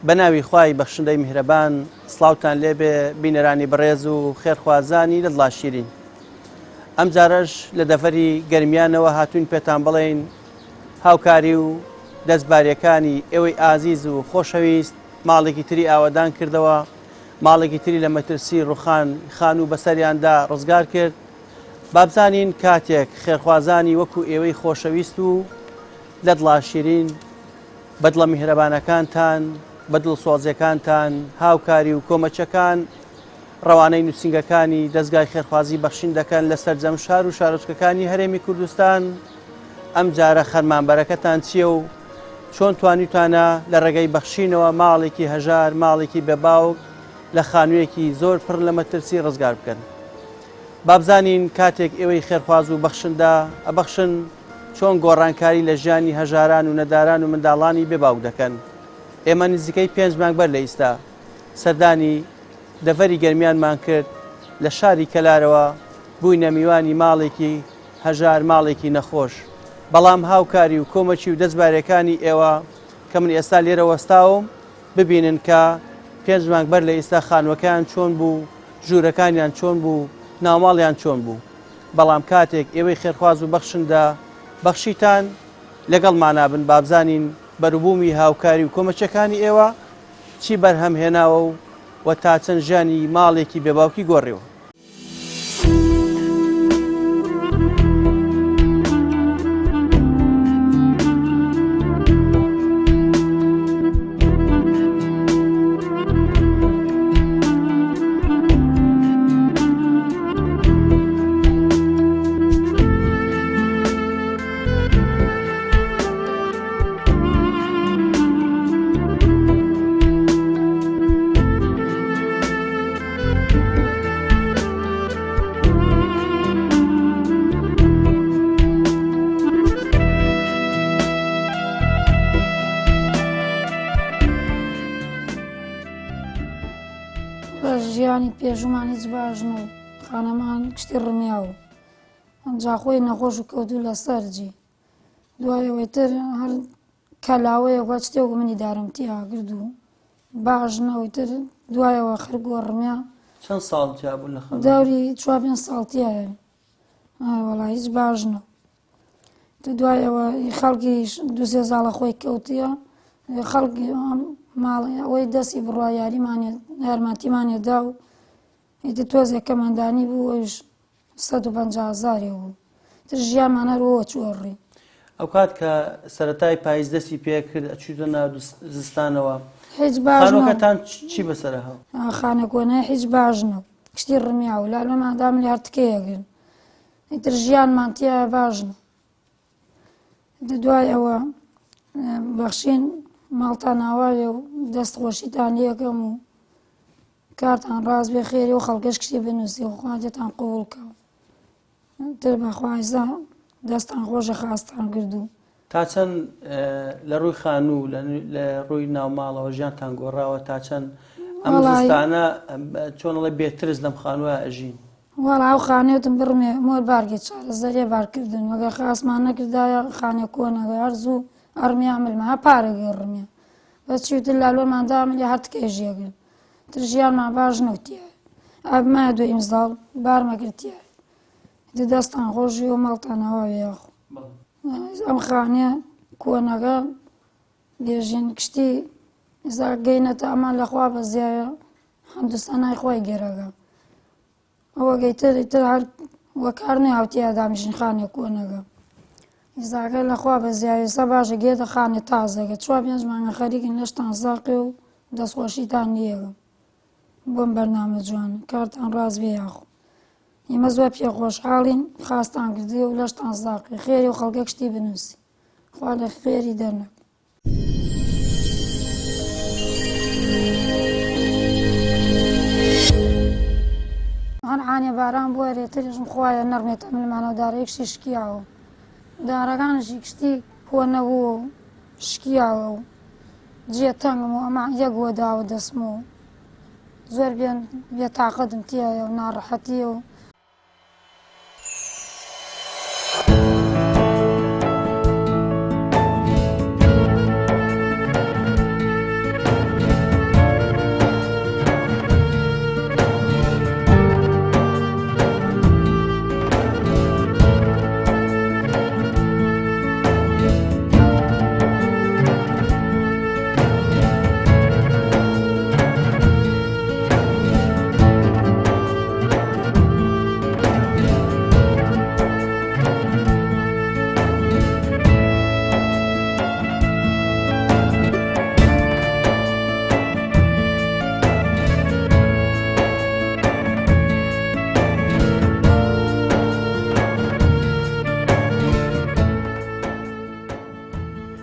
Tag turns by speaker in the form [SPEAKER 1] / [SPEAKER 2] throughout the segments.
[SPEAKER 1] بەناوی خوای بەخشندەی میهرەبان سڵاوتان لێبێ بینەرانی بەڕێز و خێرخوازانی لە دڵا شیرین. ئەم جارەش لە دەفەری گەرمیانەوە هاتوین پێتان بڵێین هاوکاری و دەستباریەکانی ئێوەی ئازیز و خۆشەویست ماڵێکی تری ئاوادان کردەوە، ماڵێکی تری لە مەترسی ڕوخان خان و بەسەریاندا ڕزگار کرد. بابزانین کاتێک خێرخوازانی وەکو ئێوەی خۆشەویست و لە دڵا شیرین بەدڵە میهرەبانەکانتان، بەدڵ سۆزیەکانتان، هاوکاری و کۆمەچەکان ڕەوانەی نووسنگەکانی دەستگای خێرخوازی بەخشین دەکەن لە سەرجەم شار و شارۆچکەکانی هەرێمی کوردستان. ئەم جارە خەرمانبەرەکەتان چییە و چۆن توانیتانە لە ڕێگەی بەخشینەوە ماڵێکی هەژار، ماڵێکی بێباوک لە خانوویەکی زۆر پڕ لە مەترسی ڕزگار بکەن. بابزانین کاتێک ئێوەی خێرخواز و بەخشندا ئەبەخشن چۆن گۆڕانکاری لە ژیانی هەژاران و نەداران و منداڵانی بێباوک دەکەن. ئێمە نزیکەی 5 مانگ بەر لە ئیستا سەردانی دەفەری گەرمیانمان کرد لە شاری کەلارەوە بووینە میوانی ماڵێکی هەژار، ماڵێکی نەخۆش. بەڵام هاوکاری و کۆمەچی و دەستبارەکانی ئێوە کە من ئێستا لێرە وەستاوم ببینن کە 5 مانگ بەر لە ئێستا خانوەکەیان چۆن بوو، ژوورەکانیان چۆن بوو، ناوماڵیان چۆن بوو. بەڵام کاتێک ئێوەی خێرخواز و بەخشندا بەخشیتان لەگەڵمانابن بابزانین بەروبوومی هاوکاری و کۆمەچەکانی ئێوە چی بەرهەمهێناوە و تا چەند ژیانی ماڵێکی بێباوکی گۆڕیەوە.
[SPEAKER 2] ژیانی پێشومان هیچ باش نەبوو، خانەمان کشتی ڕمیاوە، ئەمجا خۆی نەخۆش و کەوتو لە سەرجی. دوایەوەی تر هەر کەلاوەیەوە شتێک منی دارمتیا کرد و باش نەوەی تر دوایەوە خرگۆ ڕمیا.
[SPEAKER 1] چەند ساڵ بوو لە خەڵ؟
[SPEAKER 2] دەوری 4-5 ساڵتیایە. وەڵا هیچ باش نەبوو. دوایەوە خەڵکی 2-3 ساڵە خۆی کەوتیە، خەڵکی ماڵی ئەوەی دەستی بڕوا یارمەتیمانێدا و ئیتر تۆزێک کەمەندانی بوو، ئەویش 150,000 بوو. تر ژیانمان هەروەوە چۆڕی.
[SPEAKER 1] ئەو کات کە سەرەتای پاییز دەستی پێ کرد ئەچووتە ناو زستانەوە،
[SPEAKER 2] هیچ باش نەبوو.
[SPEAKER 1] خانووەکەتان چی بەسەرە هەڵ؟
[SPEAKER 2] خانە کۆنەیە هیچ باش نەبوو، کشتی ڕمیا و لالۆماندا ملیار تکەیەگرن. ئیتر ژیانمان تایە باش نەبوو. دوایەوە بەخشین ماڵتان ئاوایە و دەستخۆشیتان لێکەم و کارتان ڕاست بێ خێری و خەڵکەش کشتی بنووسی و خواتێتان قوبوڵکەوە. تر بەخوایزە دەستان خۆشە خاستان کردو.
[SPEAKER 1] تا چەند لە ڕووی خانوو لە ڕووی ناوماڵەوە ژیانتان گۆڕاوە؟ تا چەند ئەم زستانە چۆنڵێ بێترس لەم خانووە ئەژین؟
[SPEAKER 2] وەڵا ئەو خانێتم بڕمێ مۆر بارگێ چارەسەریە بارکردن، وەگە خاسمان نەکردایە خانێ کۆنەگە هەرزوو ئەڕمیا ملمە هە پارەگە ڕمیا بەس چیتر لالۆماندا ملی هەر تکێژیەگرن. تر ژیانمان باش نەوتیە. ئەبمایە دوئیم ساڵ بارمەکردیە. دی دەستان خۆشی و ماڵتان ئاواویەخۆ. ئەم خانێ کۆنەگە بێژین کشتی ئێستا گەینەتە ئەمان لەخوا بەزیایە هەندوستانای خۆی گێرەگە. ئەوە گەیتر ئیتر هەر وەکار نەهاوتیە دامژین خانێ کۆنەگە. ئێستاکە لەخوا بەزیایە ئێستا باشە گێتە خانێ تازەگە 4-5 مانگە خەریکن لەشتان زاقێ و دەستخۆشیتان نییەگە. بۆم بەرنامە جوانە، کارتان ڕاست بێ یاخۆ. ئێمە زۆر پێ خۆشحاڵین، خاستان کردی و لەشتان زاقی خێری و خەڵکە کشتی بنووسی. خوا لە خێری دەرنەک. هەر عانێ باران بۆ رێتریشم خوایە نەڕمێتە ملمانە دارەیەکشی شکیاوە. دارەکانشی کشتی کۆنەبووە و شکیاوە و جێ تەنگم و ئەمە یەکوە داوە دەسمەوە. زۆر بێتاقەتم تایە و ناڕەحەتیە و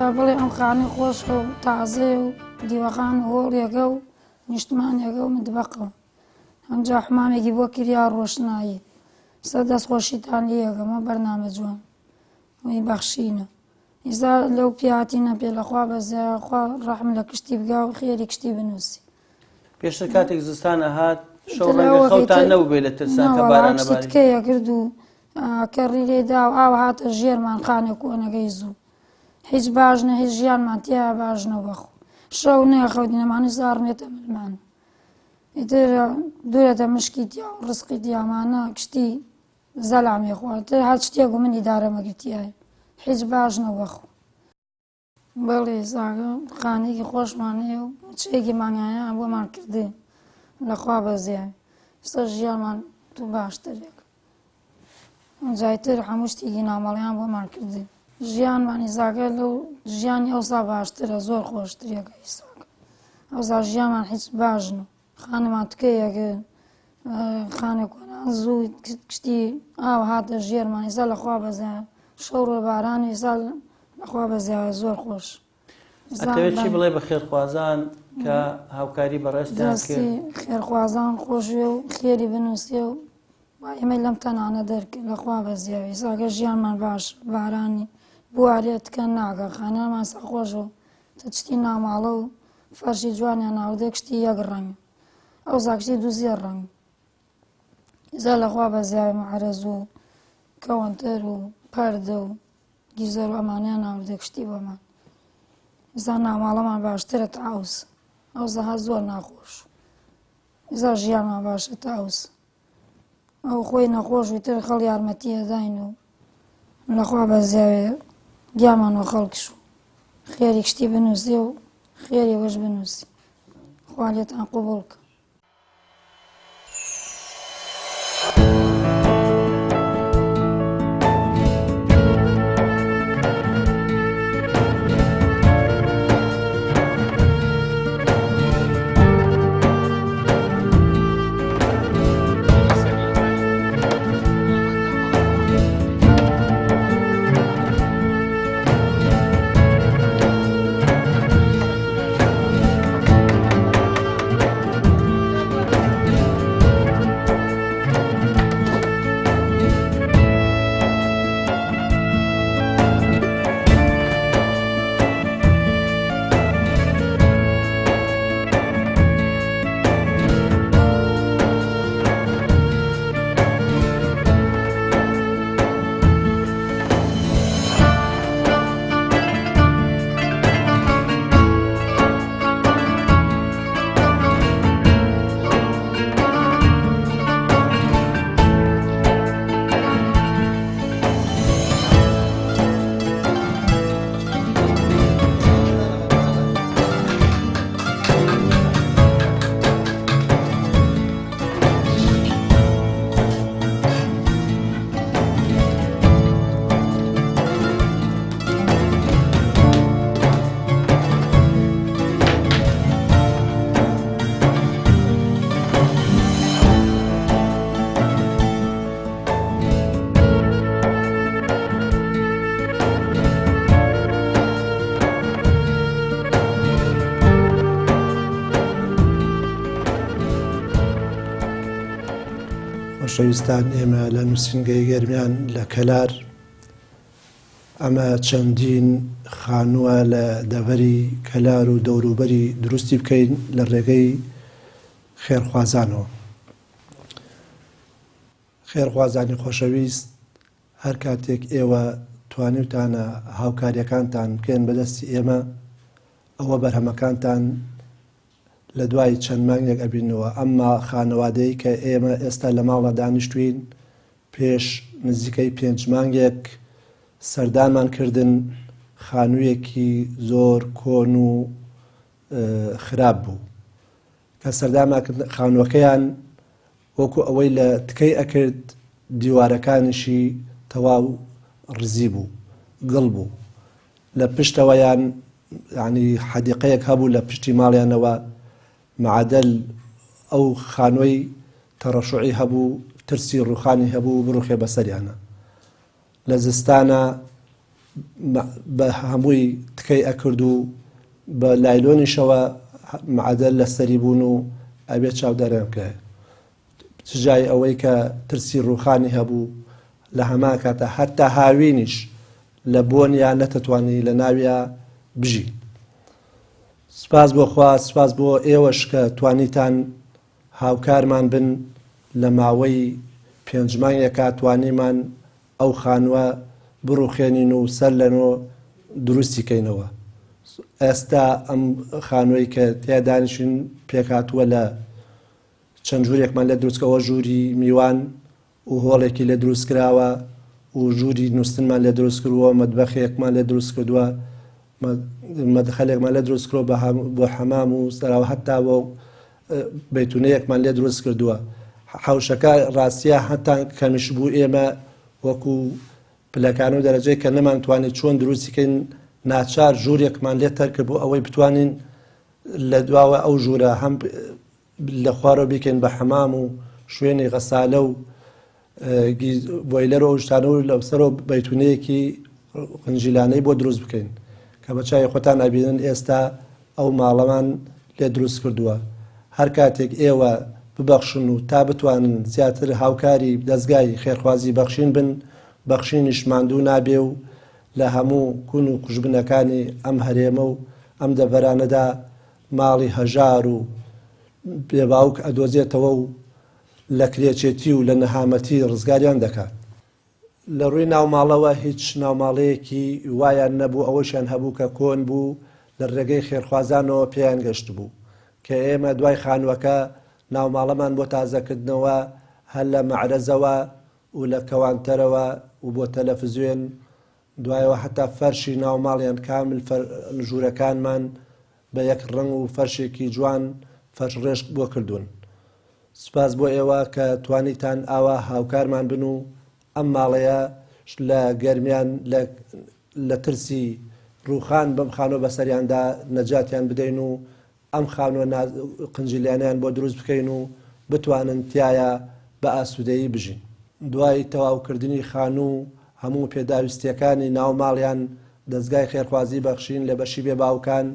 [SPEAKER 2] بڵێ ئەم خانەی خۆشە و تازێ و دیوەخان و هۆڵێگە و نیشتمانێگە و مدبەقەوە ئەمجا حمامێکی بۆ کریا ڕۆشنایی سەر دەستخۆشیتان لێگەمە بەرنامە جوان وی بەخشینە ئیزا لەو پیاتینە پێ لەخوا بەزیخوا ڕەحم لە کشتی بگا و خێری کشتی بنووسی
[SPEAKER 1] پێشتر کاتێک زستانە هات شەو ڕەنگە خەوتان نەبووبێ لە ترسان کە بارانەباری
[SPEAKER 2] تکەیە کرد و کەڕی لێدا و ئاو هاتە ژێرمان خانێک کۆنەگەی زوو هیچ باشنە هیچ ژیانمان تیا باشنە بەخۆ شەو نەخەوتینەمانی زارمێتە ملمان ئیتر دوورێتە مشکی تیا و ڕزقی تیامانە کشتی زەلامی خوارتر هەر شتێک و من ئیدارەمەگرتیایە هیچ باشنە بەخۆ بەڵێ زاگە خانێکی خۆشمانەیە و چێکی مانگایە بۆمان کردێ لەخوا بەزیای ئێستا ژیانمان تو باشترێک جایتر هەموو شتێکی نامەڵیان بۆمان کردێ ژیانمانی زاگە لەو ژیانی ئەوسا باشترە زۆر خۆشترێکە ئیساکە ئەوسا ژیانمان هیچ باشنە خانەمان تکەیەکە خانێک زوو کشتی ئاو هاتە ژێرمان ئێستا لەخوا بەزیای شەو ڕۆ باران ئێستا لەخوا بەزیای زۆر خۆش
[SPEAKER 1] ئەتەوێت چی بڵێ بە خێرخوازان کە هاوکاری بەڕێستیان کرد
[SPEAKER 2] خێرخوازان خۆشوێ و خێری بنووسێ و ئێمە لەم تەنانە دەرکرد لەخوا بەزیاوی ساگە ژیانمان باش بارانی بوارێتکە ناگە خانەمان سەرخۆش و تچتی ناماڵە و فەرشی جوانیان ناودێ کشتی یەک ڕەنگ ئەو زاکشتی دووزیە ڕەنگ ئێزا لەخوا بەزیاوی مەعرەز و کەوەنتەر و پەردە و گیزەر و ئەمانیان ناودێ کشتی بۆمان ئێستا ناماڵەمان باشترە تا ئەوس ئەوزەها زۆر ناخۆش ئێستا ژیانمان باشە تا ئەوس ئەو خۆی نەخۆش وتر خەڵ یارمەتیە داین و لەخوا بەزیاوێ گیامانەوە خەڵکش و خێری کشتی بنووسێ و خێری وەش بنووسی خوا لێتان قوبوڵ کە
[SPEAKER 3] خۆشەویستان ئێمە لە نووسینگەی گەرمیان لە کەلار ئەمە چەندین خانووە لە دەڤەری کەلار و دەوروبەری دروستی بکەین لە ڕێگەی خێرخوازانەوە. خێرخوازانی خۆشەویست، هەر کاتێک ئێوە توانیوتانە هاوکاریەکانتان بکەن بەدەستی ئێمە، ئەوە بەرهەمەکانتان لە دوای چەند مانگێک ئەبینەوە. ئەمما خانەوادەی کە ئێمە ئێستا لە ماڵە دانیشتوین پێش نزیکەی 5 مانگێک سەردانمان کردن خانوویەکی زۆر کۆن و خراپ بوو کە سەردانمان کرد. خانووەکەیان وەکو ئەوەی لە تکەی ئەکرد دیوارەکانیشی تەواو ڕزی بوو، گڵ بوو. لە پشتەوەیان یعنی حەدیقەیەک هەبوو لە پشتی ماڵیانەوە، معدل ئەو خانووی تەڕەشوعی هەبوو، ترسی ڕوخانی هەبوو بڕوخێ بەسەریانە. لە زستانە بە هەمووی تکە تکەی ئەکرد و بە لایلۆنیشەوە معدەل لەسەری بوون و ئەبێت چاودەریان بکە تجای ئەوەی کە ترسی ڕووخانی هەبوو لە هەمان کاتە هەتا هاوینیش لە بۆنیان نەتەتوانی لە ناویە بژی. سپاس بۆ خوا، سپاس بۆ ئێوەش کە توانیتان هاوکارمان بن لە ماوەی 5 مانگێکا توانیمان ئەو خانووە بڕوخێنین و سەر لەنۆ دروستیکەینەوە. ئێستا ئەم خانووی کە تێدانیشین پێکاتووە لە چەند ژوورێکمان لە دروستکەوە ژووری میوان و هۆڵێکی لە دروست کراوە و ژووری نووسنمان لە دروست کردووە، مەدبەخێکمان لە دروست کردووە، مەدخەلێکمان لە دروست کرۆ بۆ حەمام و سەراوە هەتا بۆ بەیتونەیەکمان لێ دروست کردووە. حەوشەکە ڕاستیە هەتا کەمیش بوو ئێمە وەکو پلەکان و دەرەجەی کە نەمانتوانێت چۆن دروستیکەین ناچار ژوورێکمان لێ تەرکرد بۆ ئەوەی بتوانین لە دواوە ئەو ژوورە هەم لە خوارەوە بیکەین بە حەمام و شوێنی غەسالە و بۆیلەر و شتانە و لەسەرەوە بەیتونەیەکی قنجیلانەی بۆ دروست بکەین کە بە چای خۆتان ئەبینن ئێستا ئەو ماڵەمان لێ دروست کردووە. هەر کاتێک ئێوە ببەخشن و تا بتوانن زیاتر هاوکاری دەستگای خێرخوازی بەخشین بن، بەخشینیش ماندوو نابێ و لە هەموو کون و قوشبنەکانی ئەم هەرێمە و ئەم دەڤەرانەدا ماڵی هەژار و بێباوک ئەدۆزێتەوە و لە کرێچێتی و لە نەهامەتی ڕزگاریان دەکات. لە ڕووی ناوماڵەوە هیچ ناوماڵەیەکی وایان نەبوو، ئەوەشیان هەبوو کە کۆن بوو لە ڕێگەی خێرخوازانەوە پێیان گەشت بوو کە ئێمە دوای خانووەکە ناوماڵەمان بۆ تازەکردنەوە هەر لە مەعرەزەوە و لە کەوانتەرەوە و بۆ تەلەڤیزیۆن، دوایەوە هەتا فەرشی ناوماڵیان کامل ژوورەکانمان بە یەک ڕنگ و فەرشێکی جوان فەرش ڕێژ بۆ کردوون. سپاس بۆ ئێوە کە توانیتان ئاوا هاوکارمان بن و ئەم ماڵەیە لە گەرمیان لە ترسی ڕووخان بەم خانووە بەسەریاندا نەجاتیان بدەین و ئەم خانووە قنجیلیانیان بۆ دروست بکەین و بتوانن تایە بە ئاسوودەیی بژین. دوای تەواوکردنی خانوو هەموو پێداویستیەکانی ناوماڵیان دەستگای خێرخوازی بەخشین لە بەشی بێباوکان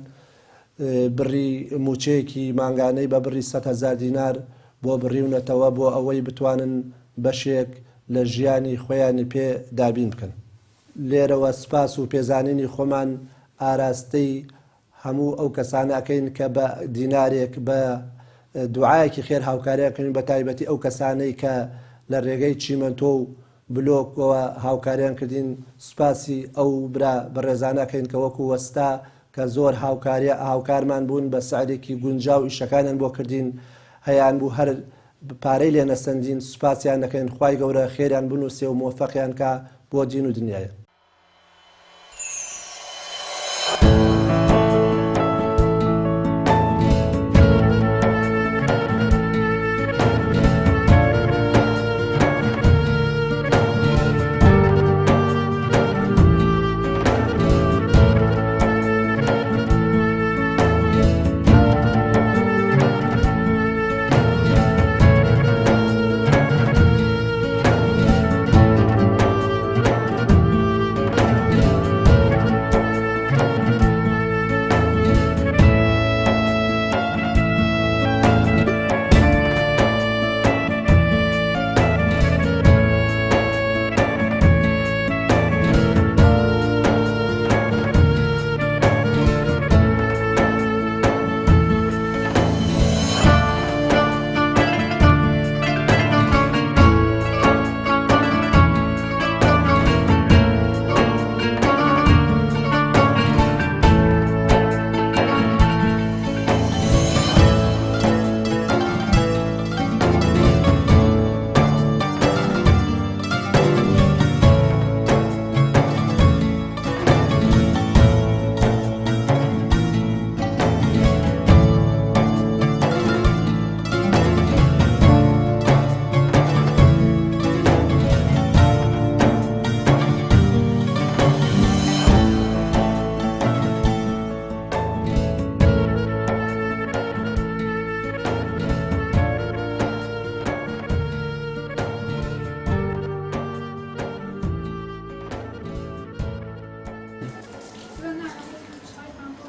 [SPEAKER 3] بڕی موچەیەکی مانگانەی بە بڕی 100,000 دینار بۆ بڕیونەتەوە بۆ ئەوەی بتوانن بەشێک لە ژیانی خۆیانی پێ دابین بکەن. لێرەوە سپاس و پێزانینی خۆمان ئاراستەی هەموو ئەو کەسانەکەین کە بە دینارێک بە دوعایەکی خێر هاوکاریەکەین، بە تایبەتی ئەو کەسانەی کە لە ڕێگەی چیمەنتۆ و بلۆکەوە هاوکاریان کردین. سپاسی ئەو برا بەڕێزانەکەین کە وەکو وەستا کە زۆر هاوکارمان بوون بە سعرێکی گونجاو ئیشەکانیان بۆ کردین، هەیان بوو هەر پارەی لێ نەسەندین. سوپاسیان دەکەین، خوای گەورە خێریان بنووسێ و مۆفەقیان کە بۆ دین و دنیاە.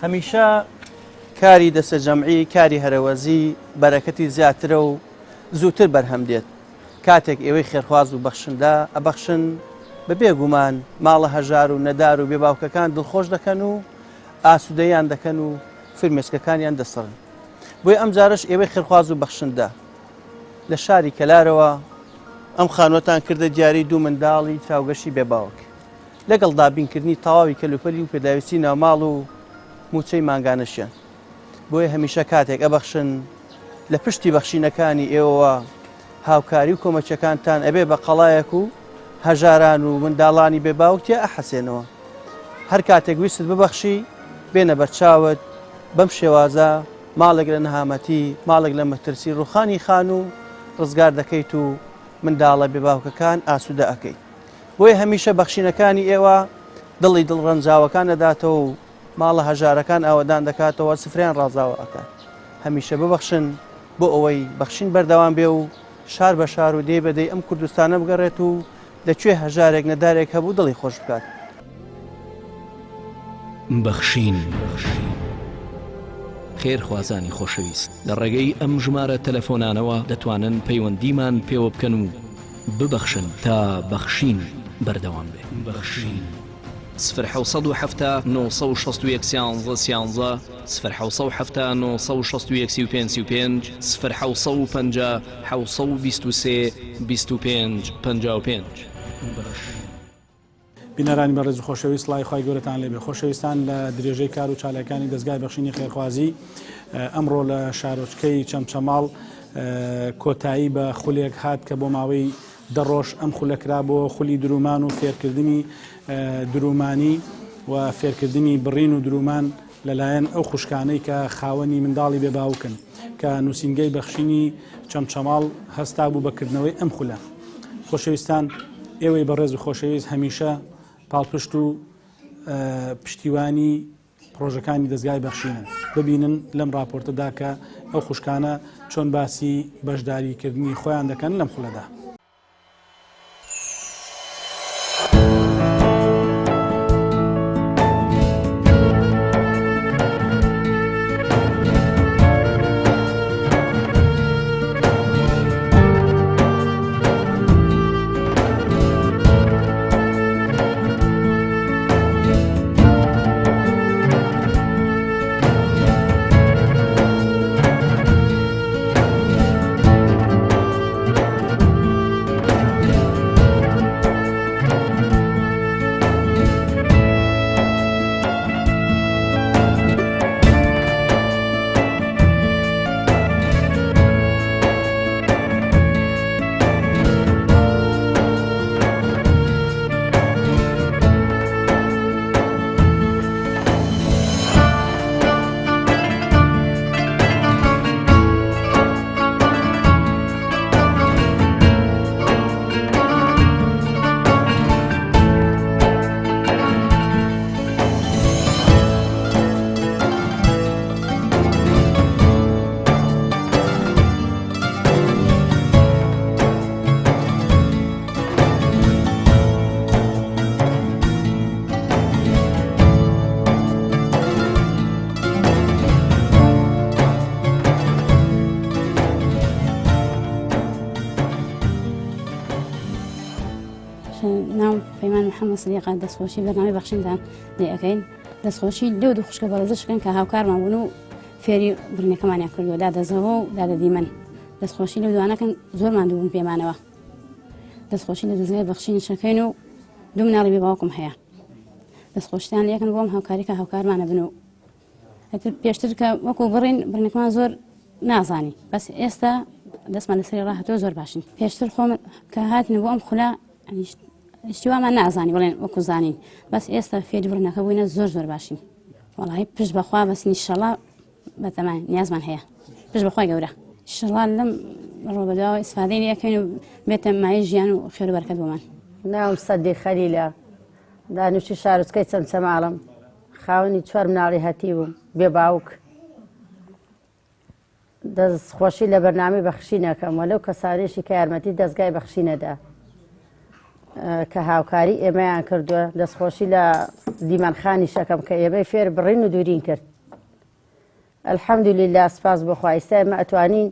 [SPEAKER 1] هەمیشە کاری دەسە جەمعی کاری هەرەوەزی بەرەکەتی زیاترە و زووتر بەرهەم دێت. کاتێک ئێوەی خێرخواز و بەخشندا ئەبەخشن بە بێگومان ماڵە هەژار و نەدار و بێباوکەکان دڵخۆش دەکەن و ئاسوودەیان دەکەن و فرمێسکەکانیان دەسڕن. بۆی ئەم جارش ئێوەی خێرخواز و بەخشندا لە شاری کەلارەوە ئەم خانوەتان کردە دیاری دوو منداڵی چاوگەشی بێباوک لەگەڵ دابینکردنی تەواوی کەلوپەلی و پێداویستی ناوماڵ و موچەی مانگانەشیان. بۆیە هەمیشە کاتێک ئەبەخشن لە پشتی بەخشینەکانی ئێوە هاوکاری و کۆمەچەکانتان ئەبێ بە قەڵایەک و هەژاران و منداڵانی بێباوک تێ ئەحەسێنەوە. هەر کاتێک ویست ببەخشی بێنە بەرچاوت بەم شێوازە ماڵێک لە نەهامەتی ماڵێک لە مەترسی ڕوخانی خان و ڕزگار دەکەیت و منداڵە بێباوکەکان ئاسوودە ئەەکەیت. بۆیە هەمیشە بەخشینەکانی ئێوە دڵی دڵڕەنجاوەکان دەداتەوە و ماڵە هەژارەکان ئاوەدان دەکاتەوە سفریان ڕازاوە ئەکات. هەمیشە ببەخشن بۆ ئەوەی بەخشین بەردەوام بێ و شار بە شار و دێ بەدەی ئەم کوردستانە بگەڕێت و لەکوێ هەژارێک نەدارێک هەبوو دڵی خۆش بکات.
[SPEAKER 4] بەخشین خێرخوازانی خۆشەویست لە ڕێگەی ئەم ژمارە تەلەفۆنانەوە دەتوانن پەیوەندیمان پێوە بکەن و ببەخشن تا بەخشین بەردەوام بێ. بەخشین 0 961 11 0 965 0 723 55
[SPEAKER 5] بینەرانی بەڕێز و خۆشەویست لای خی گەورەتان لێبێ. خۆشەویستان لە درێژەی کار و چالاکانی دەستگای بەخشینی خێرخوازی ئەمڕۆ لە شارۆچکەی چەمچەماڵ کۆتایی بە خولێک هات کە بۆ ماوەی دەڕۆژ ئەم خولەکرا بۆ خولی درومان و فێرکردنی درومانی و فێرکردنی بڕین و درومان لەلایەن ئەو خوشکانەی کە خاوەنی منداڵی بێباوکن کە نووسینگەی بەخشینی چەمچەماڵ هەستا بوو بەکردنەوەی ئەم خولە. خۆشەویستان ئێوەی بەڕێز و خۆشەویست هەمیشە پاڵپشت و پشتیوانی پرۆژەکانی دەستگای بەخشینن. ببینن لەم راپۆرتەدا کە ئەو خوشکانە چۆن باسی بەشداریکردنی خۆیان دەکەن لەم خولەدا.
[SPEAKER 6] نام پەیمان محەممەد سلیقا دەستخۆشی بەناوی بەخشیندان لێ ئەەکەین. دەستخۆشی لەو دوو خوشکە بەڕێزشکن کە هاوکارمان بوون و فێری برنەکەمانیان کردووە دادەزەوە و دادەدیمەن. دەستخۆشی لەو دوانەکەن زۆرمان دووبوون پێمانەوە. دەستخۆشی لە دەستگای بەخشین شەکەین و دوو مناڵی بێباوکم هەیە. دەستخۆشیان لەکەن بۆم هاوکاری کە هاوکارمانە بن و پێشتر کە وەکو بڕین برنێکمان زۆر نازانی بەس ئێستا دەستمان لەسەری ڕاهاتۆ زۆر باشین. پێشتر خۆم کە هاتنە بۆ ئەم خولە شتیوامان نازانی بڵێن وەکو زانین بەس ئێستا فێری بڕنەکە بووینە زۆر زۆر باشین. وەڵی پشت بەخوا بەسنی شەڵا بەتەمان نیازمان هەیە پشت بەخوای گەورە شەڵا لەم ڕۆبەداوە ئیسفادەی لەکەین و بێتە مای ژیان و خێر و بەرەکەت بۆمان.
[SPEAKER 7] ناوم سەدی خەلیلە دانوشی شارۆچکەی چەمچەماڵم خاوەنی 4 مناڵی هەتی بووم بێ باوک. دەستخۆشی لە بەرنامەی بەخشینەکەم وەلەو کەسانێکی کە یارمەتی دەستگای بەخشینەدا کە هاوکاری ئێمەیان کردووە دەستخۆشی لە دیمەنخانی شەکەم کە ئێمەی فێر بڕین و دوورین کرد الحەمدولله سپاس بۆخوا ئێستا ئێمە ئەتوانین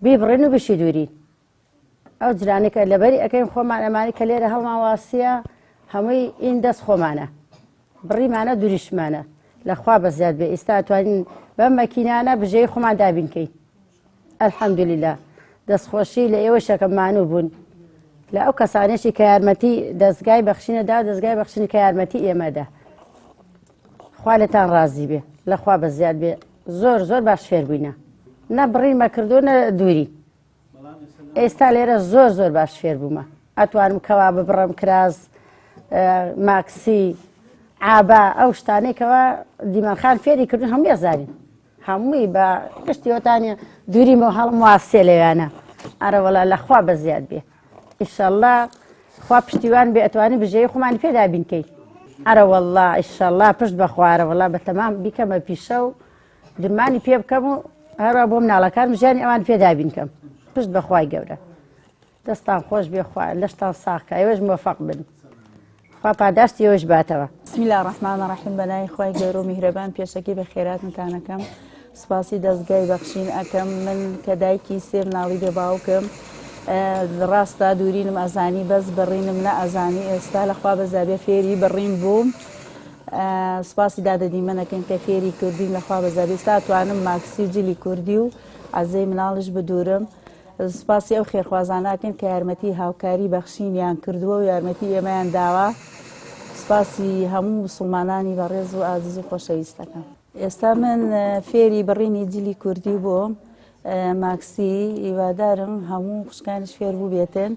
[SPEAKER 7] بیبڕین و بشی دوورین ئەو جرانەی کە لەبەری ئەەکەین خۆمان ئەمانی کە لێرە هەڵمان واسیە هەمووی ئین دەست خۆمانە بڕیمانە دووریشمانە لەخوا بەزیاد بێ ئێستا ئەتوانین بەم مەکینانە بژێی خۆمان دابینکەین الحەمدولله دەستخۆشی لە ئێوە شەکەممانوو بوون لە ئەو کەسانێکی کە یارمەتی دەستگای بەخشینەدا دەستگای بەخشینی کە یارمەتی ئێمەدا خوا لێتان ڕازی بێ لەخوا بەزیاد بێ زۆر زۆر باش فێر بووینە نە بڕیمە کردو نە دووری ئێستا لێرە زۆر زۆر باش فێر بوومە ئەتوانم کەوا ببڕم کراز ماکسی ئابا ئەو شتانێکەوە دیمەنخان فێری کردن هەمووی ئەزانین هەمووی بە گشتیۆتانە دووریمە هەڵم واسێ لەوانە ئەرەوەڵا لەخوا بەزیاد بێ ئیشەڵڵا خوا پشتیوان بێ ئەتوانی بژێی خۆمانی پێدا بینکەی ئەرەوەڵڵا ئیشەڵڵا پشت بە خوارەوەڵا بە تەمام بیکەمە پیشە و درمانی پێ بکەم و هەروە بۆ مناڵەکان ژیانی ئەوان پێدا بینکەم پشت بەخوای گەورە دەستان خۆش بێ خوا لەشتان ساقکە ئێوەش موفەق بن خوا پاداشتی ئێوەش باتەوە
[SPEAKER 8] بسم الله الرحمن الرحیم بەناوی خوای گەورە و میهرەبان پێشەکەی بە خێراتتانەکەم سپاسی دەستگای بەخشین ئەەکەم من کە دایکی سێ مناڵی بێ باوکم ڕاستە دوورینم ئەزانی بەس بڕینم نە ئەزانی ئێستا لەخوا بەزابێ فێری بڕین بووم سپاسی دادەدیمەنەکەین کە فێری کوردیم لەخوا بەزابێ ئێستا توانم ماکسی جلی کوردی و عەزەی مناڵش بدورم سپاسی ئەو خێرخوازاناکەین کە یارمەتی هاوکاری بەخشینیان کردووە و یارمەتی ئێمەیان داوە سپاسی هەموو مسلمانانی بەڕێز و ئازیز و خۆشەویستەکەم ئێستا من فێری بڕینی جلی کوردی بووم ماکسی هیوادارم هەموو خوشکانیش فێر بوو بێتن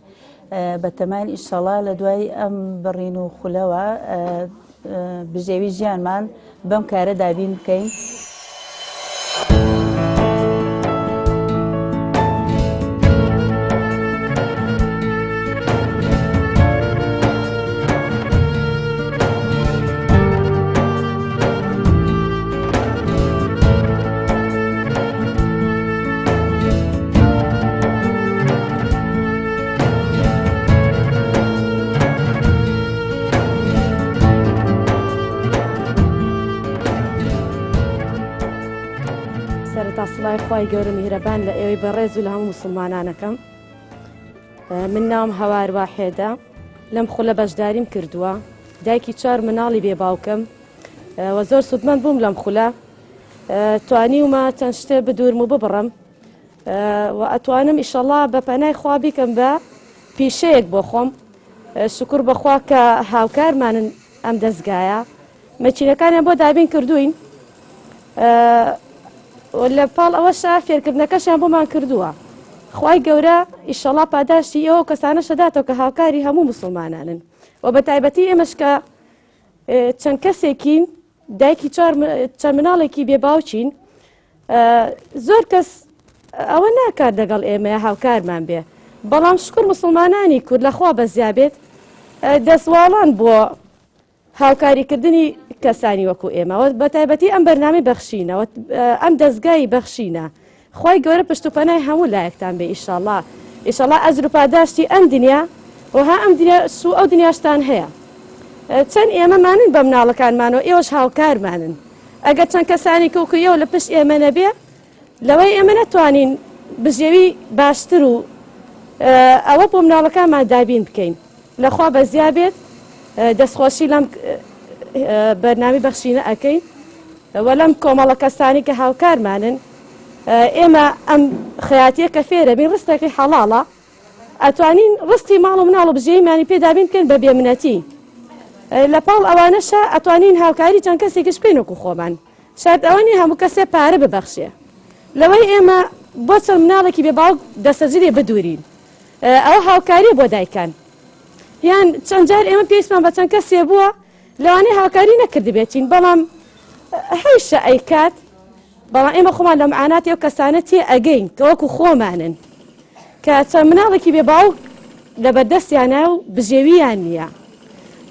[SPEAKER 8] بە تەمای ئیشەڵا لە دوای ئەم بڕین و خولەوە بژێوی ژیانمان بەم کارە دابین بکەین
[SPEAKER 9] سڵای خوای گەورە میهرەبان لە ئێوەی بەڕێز و لە هەموو مسلمانانەکەم من ناوم هەوار واحێدە لەم خولە بەشداریم کردووە دایکی 4 مناڵی بێ باوکم و زۆر سوودمەند بووم لەم خولە توانیومە چەند شتێ بدورم و ببڕم و ئەتوانم ئیشەڵڵا بە پەنای خوا بیکەم بە پیشەیەک بۆ خۆم شکر بەخوا کە هاوکارمانن ئەم دەستگایە مەچینەکانیان بۆ دابین کردوین لە پاڵ ئەوەشە فێرکردنەکەشیان بۆمان کردووە خوای گەورە ئیشەڵڵا پاداشتی ئێوە کەسانە شەداتەوە کە هاوکاری هەموو مسلمانانن و بە تایبەتی ئێمەش کە چەند کەسێکین دایکی 4 مناڵێکی بێ باوچین زۆر کەس ئەوە ناکات لەگەڵ ئێمە هاوکارمان بێ بەڵام شکر مسلمانانی کورد لەخوا بەزیابێت دەسواڵان بۆ هاوکاریکردنی کەسانی وەکو ئێمەوە بە تایبەتی ئەم بەرنامەی بەخشینەوە ئەم دەستگای بەخشینە خی گەورە پشتوپەنای هەموو لایەکتان بێ ئیشەڵڵا ئیشەڵڵا ئەجر و پاداشتی ئەم دنیا وها ئەم سو ئەو دنیاشتان هەیە چەند ئێمەمانن بە مناڵەکانمانەوە ئێوەش هاوکارمانن ئەگەر چەند کەسانی کەوکو ئێوە لە پشت ئێمە نەبێ لەوەی ئێمە نەتوانین بژێوی باشتر و ئەوە بۆ مناڵەکانمان دابین بکەین لەخوا بەزیابێت دەستخۆشی لەم بەرنامی بەخشینە ئەەکەین وە لەم کۆمەڵە کەسانی کە هاوکارمانن ئێمە ئەم خەیاتیە کە فێرە بین ڕستێکی حەڵاڵە ئەتوانین ڕستی ماڵ و مناڵ و بژێیمانی پێدابین بکەین بە بێمنەتی لە پاڵ ئەوانەشە ئەتوانین هاوکاری چەند کەسێکیش بکەین وەکو خۆمان شاید ئەوەنی هەموو کەسێ پارە ببەخشێ لەوەی ئێمە بۆ چەند مناڵێکی بێ باوک دەسەجرێ بدورین ئەوە هاوکاری بۆ دایکان یان چەند جار ئێمە پێویستمان بە چەند کەسێ بووە لەوانەیە هاوکاری نەکردی بێتین بەڵام هەیشە ئەیکات بەڵام ئێمە خۆمان لە معاناتی ئەو کەسانە تێ ئەگەین کە وەکو خۆمانن کە چەند مناڵێکی بێ باوک لە بەردەستیانە و بژێوییان نییە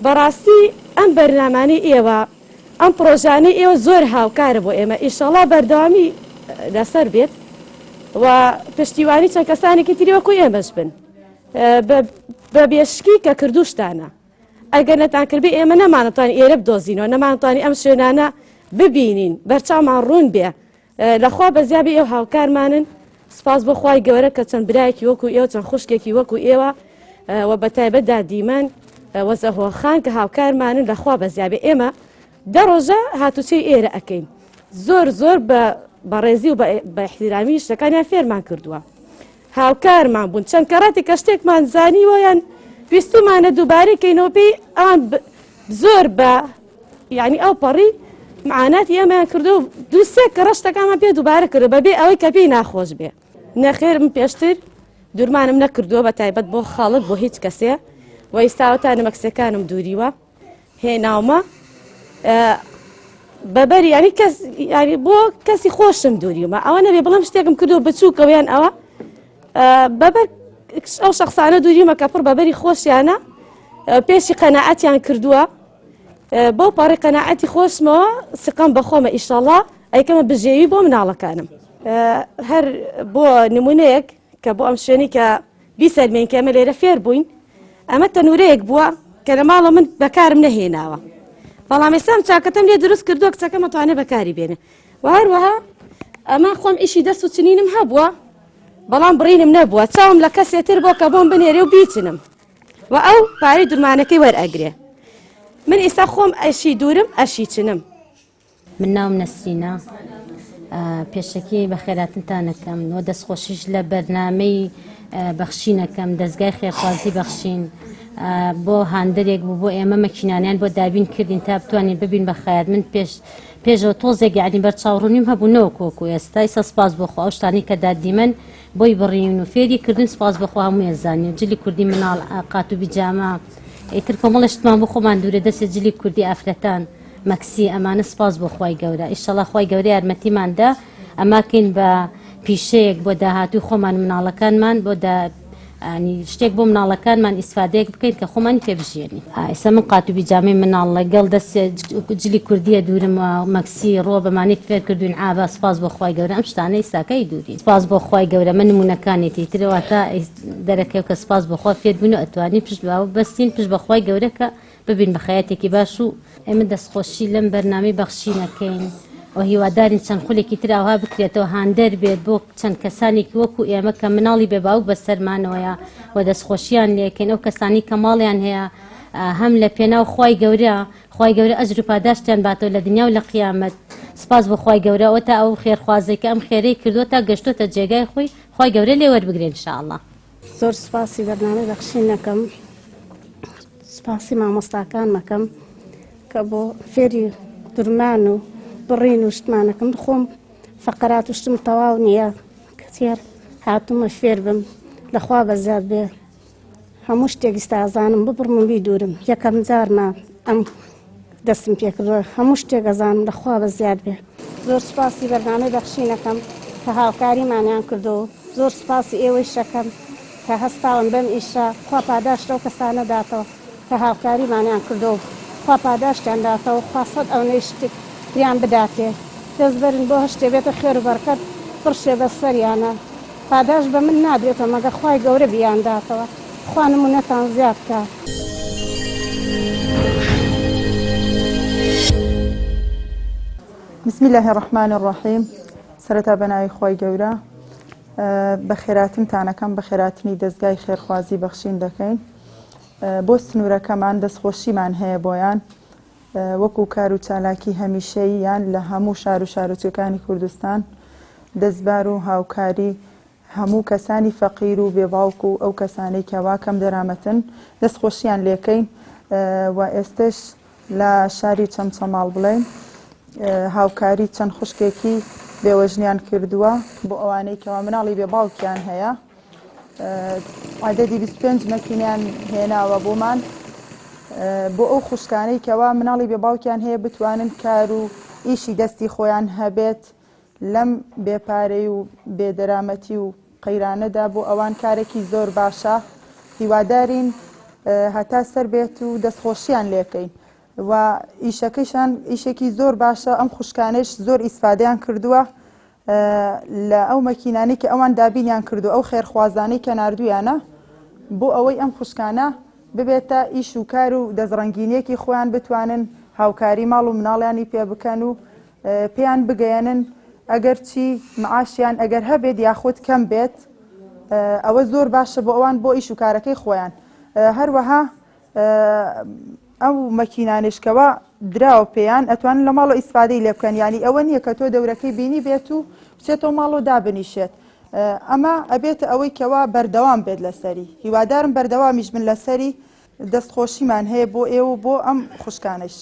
[SPEAKER 9] بەڕاستی ئەم بەرنامانەی ئێوە ئەم پرۆژانەی ئێوە زۆر هاوکارە بۆ ئێمە ئیشەڵڵا بەردەوامی لەسەر بێت و پشتیوانی چەند کەسانێکی تری وەکو ئێمەش بن بە بە بێشکی کە کردوشتانە ئەگەر نەتانکردبی ئێمە نەمانەتوانین ئێرە بدۆزینەوە نەمانتوانی ئەم شوێنانە ببینین بەرچاومان ڕوون بێ لەخوا بەزیابی ئێوە هاوکارمانن سپاس بۆ خوای گەورە کە چەند برایەکی وەکو ئێوە چەند خوشکێکی وەکو ئێوە و بەتایبەتدا دیمەن وەزەهۆخان کە هاوکارمانن لەخوا بەزیابێ ئێمە دە ڕۆژە هاتوچەی ئێرە ئەەکەین زۆر بەڕێزی و بە احترامی شتەکانیان فێرمان کردووە هاوکارمان بوون چەند کەڕاتی کە شتێکمان زانیوە یان ویستمانە دووبارەی کەینەوە پێی ئەوان زۆر بە یعنی ئەو پەڕی معاناتی ئێمەیان کردو و دووسێ کە ڕەشتەکانمان پێ دووبارە کرد بەبێ ئەوەی کە پێی ناخۆش بێ نەخێرم پێشتر دوورمانم نەکردووە بە تایبەت بۆ خاڵت بۆ هیچ کەسێ و ئێستاوەتانە مەکسەکانم دووریوە هێناومە بەبەری ینی بۆ کەسی خۆشم دووریمە ئەوە نەبێ بڵم شتێکم کردو بچووکەوەیان ئەوە بەبەر ئەو شخصانە دووریمە کە پڕ بەبەری خۆشیانە پێشی قەناعەتیان کردووە بۆ پارڕی قەناعەتی خۆشمەوە سقام بەخۆمە ئیشەڵڵا ئەیکەمە بژێوی بۆ مناڵەکانم هەر بۆ نمونەیەک کە بۆ ئەم شوێنی کە بیسەرمێن کە ئەمە لێرە فێر بووین ئەمە تەنورەیەک بووە کە لە ماڵە من بەکارم نەهێناوە بەڵام ئێستام چاکەتەم لێ دروست کردووە کچەکە مەتوانێت بەکاری بێنێ و هەروەها ئەمە خۆم ئیشی دەست و چنینم هەبووە بەڵام بڕینم نەبووە چاوم لە کەسێتر بۆ کە بۆم بنێرێ و بیچنم و ئەو پارەی دوورمانەکەی وەرئەگرێ من ئێستا خۆم ئەشی دوورم ئەشی چنم
[SPEAKER 10] من ناوم نەسرینە پێشەکی بە خێراتتانەکەم نۆ دەستخۆشیش لە بەرنامەی بەخشینەکەم دەستگای خێرخوازی بەخشین بۆ هاندەرێک بوو بۆ ئێمە مەکینانیان بۆ دابین کردین تا بتوانین ببین بە خەیات من پێشەوە تۆزێک یعنی بەرچاوڕوونیم هەبوونەوە کۆکو ئێستا ئێستا سپاس بۆخوا ئەو شتانی کە دادیمەن بۆی بڕین و فێری کردن سپاس بەخوا هەموو ێزانین جلی کوردی مناڵ قات و بیجامە ئیتر کۆمەڵە شتمان بۆ خۆمان دوورە دەستێ جلی کوردی ئافرەتان مەکسی ئەمانە سپاس بۆ خوای گەورە ئیشەڵا خوای گەورە یارمەتیماندا ئەماکەین بە پیشەیەک بۆ داهاتوی خۆمان مناڵەکانمان بۆ شتێک بۆ مناڵەکانمان ئیسفادەیەک بکەین کە خۆمانی پێبژێنی ئێستا من قات و بیجامی مناڵ لەگەڵ دەست جلی کوردیە دوورم مەکسی ڕۆ بەمانێک فێر کردوین ئابا سپاس بۆ خوای گەورە ئەم شتانەی ساکەی دووری سپاس بۆ خوای گەورە من نمونونەکانێتی ترەوە تا دەرەکەی کە سپاس بۆخوا فێر بوون و ئەتوانین پشت باوە بەستین پشت بە خوای گەورە کە ببین بە خەیاتێکی باش و ئێمە دەستخۆشی لەم بەرنامەی بەخشینەکەین و هیوادارین چەند خولێکی تراوها بکرێتەوە هاندەر بێت بۆ چەند کەسانێکی وەکو ئێمە کە مناڵی بێباوک بەسەرمانەوەیە و دەستخۆشییان لێکەین ئەو کەسانی کە ماڵیان هەیە هەم لە پێناو خوای گەورە ئەجر و پاداشتیان باتەوە لە دنیا و لە قیامەت سپاس بۆ خوای گەورە ئەوە تا ئەو خێرخوازێکە ئەم خێرەی کردووە تا گەشتۆتە جێگای خۆی خوای گەورە لێ وەربگرێن ئینشاءالله
[SPEAKER 6] زۆر سپاسی بەرنامەی بەخشینەکەم سپاسی مامۆستاکان مەکەم کە بۆ فێری دورمان و بڕین و شتمانەکەم خۆم فەقەرات و شتم تەواو نییە کەسێر هاتوومە فێر بم لەخوا بەزیاد بێ هەموو شتێکی ئازانم ببڕم و بیدورم یەکەم جارمە ئەم دەستم پێکردوە هەموو شتێک ئەزانم لەخوا بەزیاد بێ زۆر سپاسی بەرنامەی بەخشینەکەم کە هاوکاریمانیان کردو زۆر سپاسی ئێوەی شەکەم کە هەستاون بەم ئیشە خوا پاداش لەو کەسانە داتەوە کە هاوکاریمانیان کردو خوا پاداشتیان داتەوە خوا سەد ئەوەی شتێک یان بداتێ دەست بەرن بۆ هەشتێ بێتە خێر و بەرکەت پڕشێ بە سەریانە پاداش بە من نادرێتەوە مەگە خوای گەورە بیانداتەوە خوا نمونەتان زیاد کە
[SPEAKER 8] بسم الله الرحمن الرحیم سەرەتا بەناوی خوای گەورە بە خێراتنتانەکەم بە خێراتنی دەستگای خێرخوازی بەخشین دەکەین بۆ سنوورەکەمان دەستخۆشیمان هەیە بۆیان وەکو کار و چالاکی هەمیشەییان لە هەموو شار و شارۆچەکانی کوردستان دەستبار و هاوکاری هەموو کەسانی فەقیر و بێباوک و ئەو کەسانەی کەوا کەم دەرامەتن دەستخۆشییان لێکەین و ئێستش لە شاری چەمچەماڵ بڵێن هاوکاری چەند خوشکێکی بێوەژنیان کردووە بۆ ئەوانەی کەوا مناڵی بێباوکیان هەیە عەدەدی 25 مەکینیان هێناوە بۆمان بۆ ئەو خوشکانەی کەوا مناڵی بێباوکیان هەیە بتوانن کار و ئیشی دەستی خۆیان هەبێت لەم بێپارەی و بێدەرامەتی و قەیرانەدا بۆ ئەوان کارێکی زۆر باشە هیوادارین هەتا سەر بێت و دەستخۆشییان لێکەین و ئیشەکەیشان ئیشێکی زۆر باشە ئەم خوشکانش زۆر ئیسفادەیان کردووە لە ئەو مەکینانەی کە ئەوان دابینیان کردو ئەو خێرخوازانەی کە ناردویانە بۆ ئەوەی ئەم خوشکانە ببێتە ئیش و کار و دەستڕەنگینیەکی خۆیان بتوانن هاوکاری ماڵ و مناڵیانی پێ بکەن و پێیان بگەیەنن ئەگەر چی معاشیان ئەگەر هەبێت یاخود کەم بێت ئەوە زۆر باشە بۆ ئەوان بۆ ئیش و کارەکەی خۆیان. هەروەها ئەو مەکینانشکەوە دراوە پێیان ئەتوانن لە ماڵۆ ئیسفادەی لێ بکەن، ینی ئەوە نییە کە تۆ دەورەکەی بینی بێت و بچێتەوە ماڵۆ دابنیشێت. ئەمە ئەبێتە ئەوەی کەوا بەردەوام بێت لەسەری. هیوادارم بەردەوامیش من لەسەری دەستخۆشیمان هەیە بۆ ئێوە بۆ ئەم خوشکانش.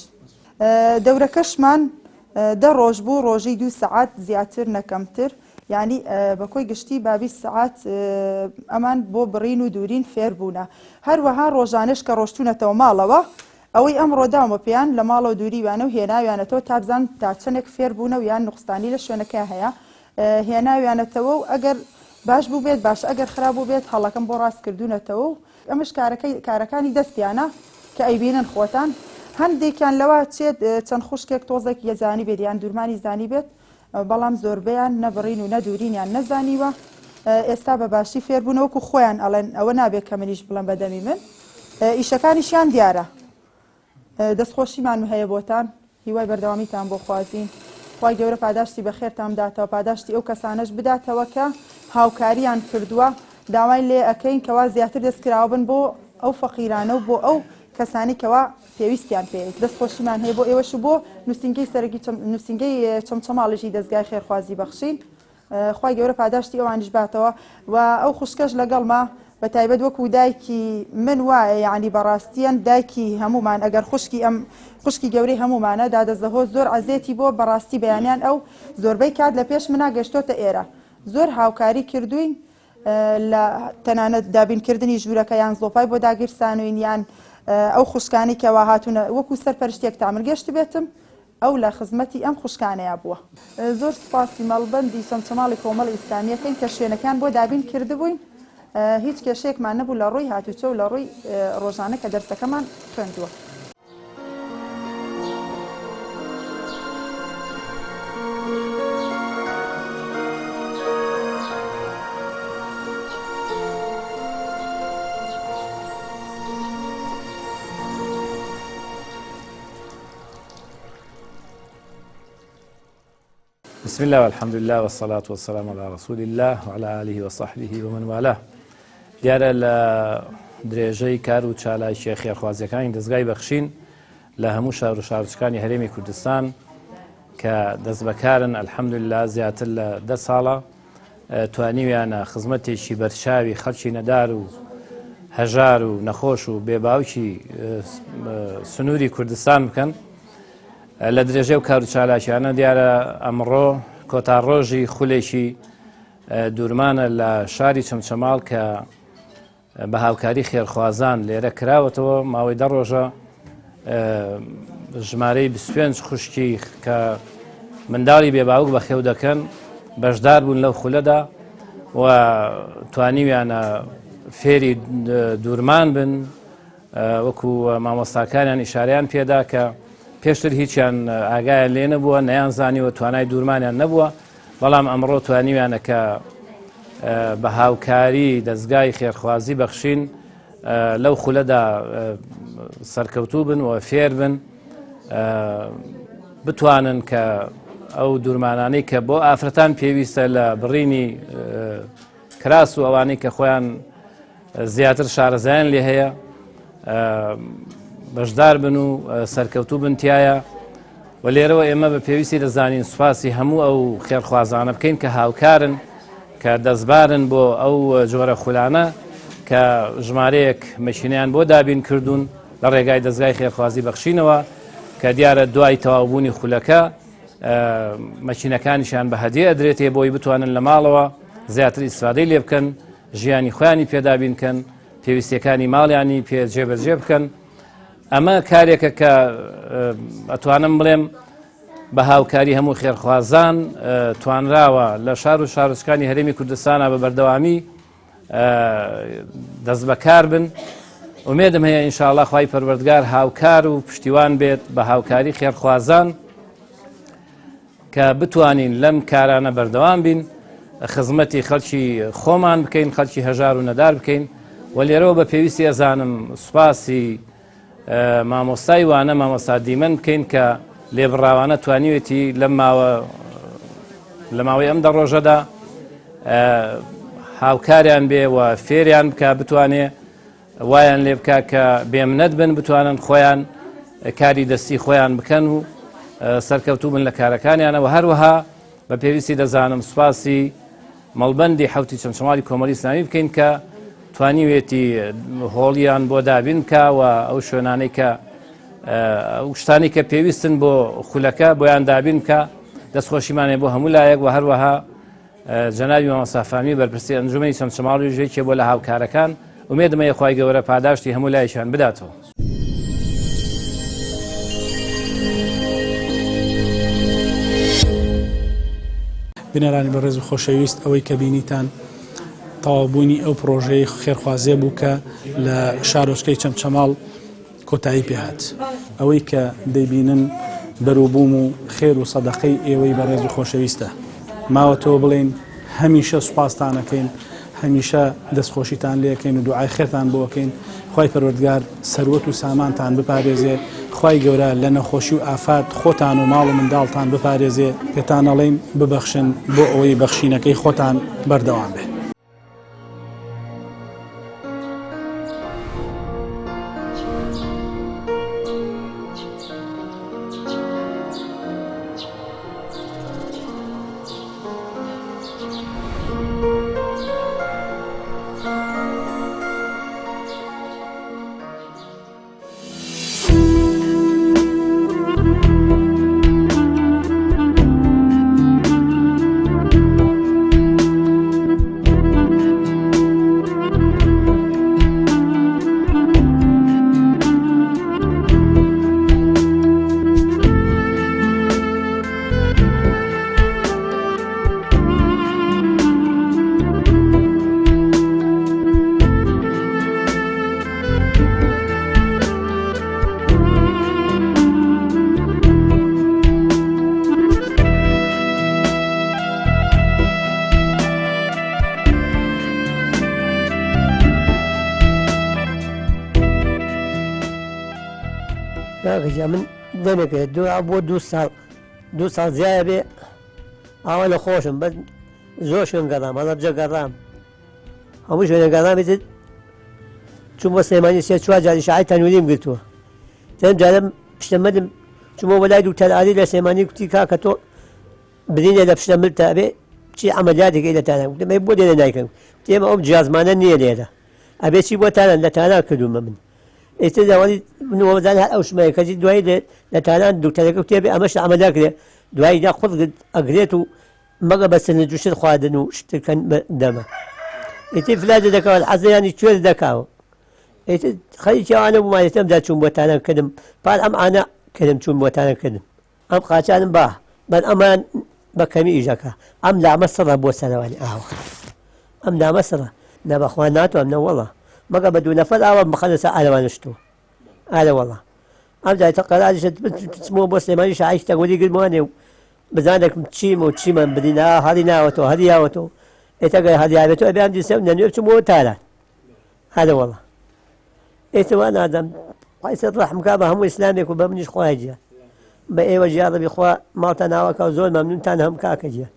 [SPEAKER 8] دەورەکەشمان 10 ڕۆژ بوو، ڕۆژی 2 سەعات زیاتر نەکەمتر، ینی بەکۆی گشتی با 20 سەعات ئەمان بۆ بڕین و دوورین فێر بوونە. هەروەها ڕۆژانش کە ڕۆشتونەتەوە ماڵەوە ئەوەی ئەم ڕۆداومە پێیان لە ماڵەوە دووریوانە و هێناویانەتەوە تا بزان تا چەندێک فێر بوونە و یان نوقستانی لە شوێنەکە هەیە هێناویانەتەوە و ئەگەر باش بوو بێت باش، ئەگەر خراپ بوو بێت هەڵەکەم بۆ ڕاستکردوونەتەوە و ئەمەش کارەکانی دەستیانە کە ئەیبینن خۆتان. هەندێکیان لەوە چێت چەند خوشکێک تۆزێک یەزانی بێت یان دوورمانی زانی بێت، بەڵام زۆربیان نەبڕین و نەدورینیان نەزانیوە. ئێستا بە باشی فێربوونەوەکو خۆیان ئەڵێن ئەوە نابێت کە منیش بڵم بەدەمی من. ئیشەکانیشیان دیارە. دەستخۆشیمان هەیە بۆتان، هیوای بەردەوامیتان بۆ خوازین. خوای گەورە پاداشتی بەخێرتان بداتەوە، پاداشتی ئەو کەسانەش بداتەوە کە هاوکاریان کردووە، داوای لێ ئەەکەین کەوا زیاتر دەستکراوە بن بۆ ئەو فەقیرانە و بۆ ئەو کەسانی کەوا پێویستیان پێیت. دەستخۆشیمان هەیە بۆ ئێوەش و بۆ نووسنگەی سەرەکی نووسنگەی چەمچەماڵیژی دەستگای خێرخوازی بەخشین. خوای گەورە پاداشتی ئەوانیش باتەوە و ئەو خوشکەش لەگەڵما بە تایبەت وەکو دایکی من وایە، یعنی بەڕاستیان دایکی هەمومان ئەگەر خوشکی گەورەی هەمومانە دادەزەهۆ زۆر عەزێتی بۆ بەڕاستی بەیانیان ئەو زۆربەی کات لە پێش منا گەشتۆتە ئێرە. زۆر هاوکاری کردوین لە تەنانەت دابینکردنی ژوورەکە یان زۆپای بۆ داگیرسانوین یان ئەو خوشکانی کەوا هاتوونە وەکو سەرپەرشتێک تامر گەشت بێتم ئەو لە خزمەتی ئەم خوشکانەیە بووە. زۆر سپاسی مەڵبەندی چەمچەماڵی کۆمەڵ ئیسلامیەکەین کە شوێنەکان بۆ دابین کردبووین. هیچ کێشەیەکمان نەبوو لە ڕووی هاتوچە و لە ڕووی ڕۆژانە کە دەرسەکەمان خوێندووە.
[SPEAKER 11] بسم الله والحمد لله والصلاة والسلام على رسول الله وعلى آله وصحبه ومن والاه. دیارە لە درێژەی کار و چالایشی خێرخوازیەکانی دەستگای بەخشین لە هەموو شار و شارچکانی هەرێمی کوردستان کە دەست بەکارن ئەلحەمدوللا زیاتر لە 10 ساڵە توانیویانە خزمەتێکی بەرچاوی خەڵکی نەدار و هەژار و نەخۆش و بێباوکی سنووری کوردستان بکەن. لە درێژێ و کار و چالاشیانە دیارە ئەمڕۆ کۆتاڕۆژی خولێکی دوورمانە لە شاری چەمچەماڵ کە بە هاوکاری خێرخوازان لێرە کراوەتەوە. ماوەی 10 ڕۆژە ژمارەی 25 خوشکی کە منداڵی بێباوک بە خێو دەکەن بەشدار بوون لەو خولەدا و توانیویانە فێری دوورمان بن، وەکو مامۆستاکانیان ئیشارەیان پێدا کە پێشتر هیچیان ئاگایان لێ نەبووە، نەیانزانیوە توانای دوورمانیان نەبووە، بەڵام ئەمڕۆ توانیویانە کە بە هاوکاری دەستگای خێرخوازی بەخشین لەو خولەدا سەرکەوتوو بن و فێر بن، بتوانن کە ئەو دوورمانانەی کە بۆ ئافرەتان پێویستە لە بڕینی کراس و ئەوانەی کە خۆیان زیاتر شارەزایان لێ هەیە بەشدار بن و سەرکەوتوو بن تایە. و لێرەوە ئێمە بە پێویستی دەزانین سوپاسی هەموو ئەو خێرخوازانە بکەین کە هاوکارن، کە دەستبارن بۆ ئەو جۆرە خولانە کە ژمارەیەک مەشینیان بۆ دابین کردوون لە ڕێگای دەستگای خێرخوازی بەخشینەوە کە دیارە دوای تەواوبوونی خولەکە مەشینەکانیشیان بە هەدیە ئەدرێتێ بۆی بتوانن لە ماڵەوە زیاتر ئیسفادەی لێ بکەن، ژیانی خۆیانی پێدابین کەن، پێویستیەکانی ماڵیانی پێ جێبەجێ بکەن. ئەمە کارێکە کە ئەتوانم بڵێم بە هاوکاری هەموو خێرخوازان توانراوە لە شار و شارچکانی هەرێمی کوردستانە بە بەردەوامی دەست بەکار بن. ئومێدم هەیە ئینشاءڵڵا خوای پەروەردگار هاوکار و پشتیوان بێت بە هاوکاری خێرخوازان کە بتوانین لەم کارانە بەردەوام بین، خزمەتی خەڵکی خۆمان بکەین، خەڵکی هەژار و نەدار بکەین و لێرەوە بە پێویستی ئەزانم سوپاسی مامۆستای وانە مامۆستا دیمەن بکەین کە لێبڕاوانە توانیوێتی لە ماوەی ئەم 10 ڕۆژەدا هاوکاریان بێ و فێریان بکە بتوانێ وایان لێ بکە کە بێمنەت بن بتوانن خۆیان کاری دەستی خۆیان بکەن و سەرکەوتوو بن لە کارەکانیانە و هەروەها بە پێویستی دەزانم سوپاسی مەڵبەندی حوتی چەمچەماڵی کۆمەڵی ئیسلامی بکەین کە توانیوێتی هۆڵیان بۆ دابین بکە و ئەو شوێنانەی کە ئەو شتانی کە پێویستن بۆ خولەکە بۆیان دابین بکە دەستخۆشیمانێ بۆ هەموو لایەک و هەروەها جەنابی مامۆستا فامی بەرپرسی ئەنجومەنی چەمچەماڵی ژێکی بۆ لە هاوکارەکان ومێدمە یەخوای گەورە پاداشتی هەموو لایشان بداتەوە.
[SPEAKER 5] بنەرانی بەڕێز و خۆشەویست ئەوەی کە بینیتان تەواوبوونی ئەو پرۆژەی خێرخوازیە بوو کە لە شارۆچکەی چەمچەماڵ کۆتایی پێهات. ئەوەی کە دەیبینن بەرووبووم و خێر و سەدەقەی ئێوەی بەڕێز و خۆشەویستە. ماوەتەوە بڵێن هەمیشە سوپاستانەکەین، هەمیشە دەستخۆشیتان لێەکەین و دوعای خێرتان بۆکەین. خوای پەروەردگار سەروەت و سامانتان بپارێزێ، خوای گەورە لە نەخۆشی و ئافات خۆتان و ماڵ و منداڵتان بپارێزێ، پێتان ئەڵێن ببەخشن بۆ ئەوەی بەخشینەکەی خۆتان بەردەوام بێ.
[SPEAKER 12] من دەمێکێت بۆ 2 ساڵ زیایە بێ ئاوا لە خۆشم بە زۆر شوێن گەڕام هەڵە بجە گەڕام هەموو شوێنە گەڕامی چوون بۆ سلێمانی 3-4 جاری شعای تەنویریم گرتووە. تێم جارم پشتەمەدم چوومە بەلای دوکتەر عالی لە سلێمانی کوتی کاکە تۆ برینێ لە پشتەمەر تا بێ چی عەمەلیاتێکی لە تاران گوتم بۆ لێرە نایکەم تێمە ئەوم جیازمانە نییە لێرە ئەبێ چی بۆ تاران لە تاران کردومە من ئێستا داوای نوۆزان هەر ئەو شمەیە کەسی دوایی لە تاران دوکتەرەکە وتێ ئەمەش ئەمەدا کرێ دوایی دا خود ئەگرێت و مەگە بە سنە جوشت خواردن و شتەکەن دەمە ئێتی فلاجە دەکەوە حەزەیانی کوێر دەکاوە ئێتی خەریکی ئەوانە بوومان ئێستەمدا چوون بۆ تاران کردم پار ئەم ئانە کردم چوون بۆ تاران کردم ئەم قاچانم با بەر ئەمان بە کەمی ئیژەکە ئەم لامە سەڕە بۆ سەرەوانی ئاوە ئەم لامە سەڕە نەبەخوا ناتوانم نەوەڵە مەگە بە 2 نەفەر ئاوە بخەنە سەر ئالەوانشتووە ئالە وەڵا ئەم جای تەقەراجیشە چمەوە بۆ سلێمانی شعای تەگوەری گرموانێ و بزانێکم چیم و چیمە بدینا هەڵی ناوەتەوە هەڵی یاوەتەوە ئێتە گەی هەڵیاوێتەوە ئەبێ ئەم دیسە نەنوێ بچمەوە تاران ئالە وەڵا ئێستا وا نادەم خوای سەد ڕەحمکا بە هەموو ئیسلامێک و بە منیش خوای گیان بە ئێوە ژیا ڕەبی خوا ماڵتان ناوەکە و زۆر مەمنونتان هەم کاکە گیان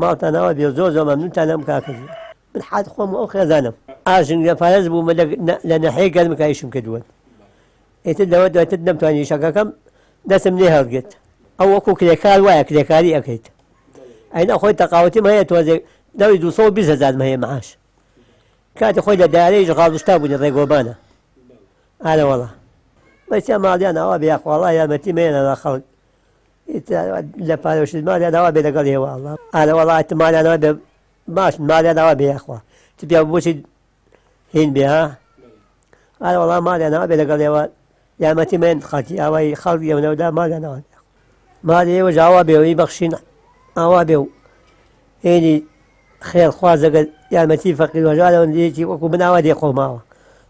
[SPEAKER 12] ماڵتان ناوە بێ زۆر مەمنونتان هەم کاکە گیان من حات خۆم ئەو خێزانم ئاژنگ لە پارێز بوومە لە نەحەیە گەرمکایشم کردووە ئێتر لەوە دواتر نەمتوانی شەکەکەم دەستم لێ هەڵگرت ئەو وەکو کرێکار وایە کرێکاری ئەەکەیت ئەین ئەخۆی تەقاوەتیم هەیە تۆزێک دەوی 220,000 هەیە مەعاش کاتی خۆی لە دارەیەش غاڵشتا بوونی ڕێگۆبانە ئالە وەڵا بەچیا ماڵیان ئەوە بێ یاخواڵا یارمەتی مێنە لە خەڵک لە پارۆشت مالیان ئەوە بێ لەگەڵ هێوە ئالە وەڵاتی مالیانەوە بێ باش مالیان ئەوە بێ یاخوا تپیا بۆچی هین بێ ها ئالە وەڵا مالیانەوە بێ لەگەڵ ئێوە یارمەتی من خەڵکی ئەوەی خەڵکی ئەوەدا مالیانەوە مالی ئێوە ئاوا بێەوەی بەخشین ئاوا بێ و هێنی خێر خوازەگە یارمەتی فەقیر وەژارەوە لێکی وەکو بناوە دێ خۆماوە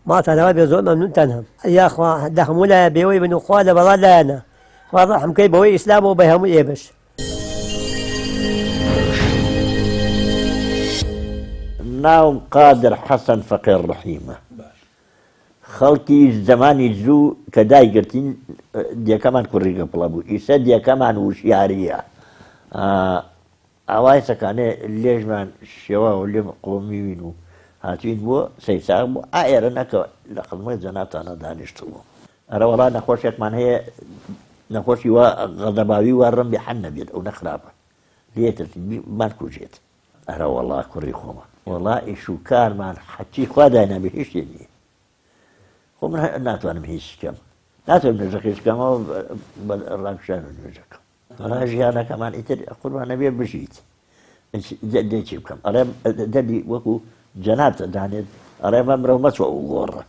[SPEAKER 12] ماڵتانەوە بێ زۆر مەمنونتان هەم یاخوا دە هەموو لایە بێەوەی بن و خوا لە بەڵا لایەنە خوا ڕەحمکەی بەوەی ئیسلامەوە بە هەموو ئێبش
[SPEAKER 13] ناوم قادر حەسەن فەقیر ڕەحیمە خەڵکی زەمانی زوو کە دایگرتین دیەکەمان کوڕی گەپڵە بوو ئیسە دیەکەمان وشیاریە ئاوای سەکانێ لێژمان شێوە و لێ قۆمی وین و هاتوین بووە سەیساق بوو ئێرە نەکە لە خڵمەی جەنابتانە دانیشت بوو ئەرە وەڵا نەخۆشێکمان هەیە نەخۆشی وا غەزەباوی وا ڕەنبی حەن نەبێت ئەو نەخراپە لێتمان کوژێت ئەرە وەڵا کوڕی خۆمە وەڵا ئیش و کارمان حەچی خوا داینابێ هیچ شتێ نییە خۆ من ناتوانم هیچ بکەم ناتوانم نوێژەکەی بکەمەوە ڕاکشان و نوێژەکەم وەڵا ژیانەکەمان ئیتر قوربانە بێ بژیت دێکی بکەم ئەڵێ دەبی وەکو جەنابتە دانێت ئەڵێ مەمرە مەچوە و گۆڕە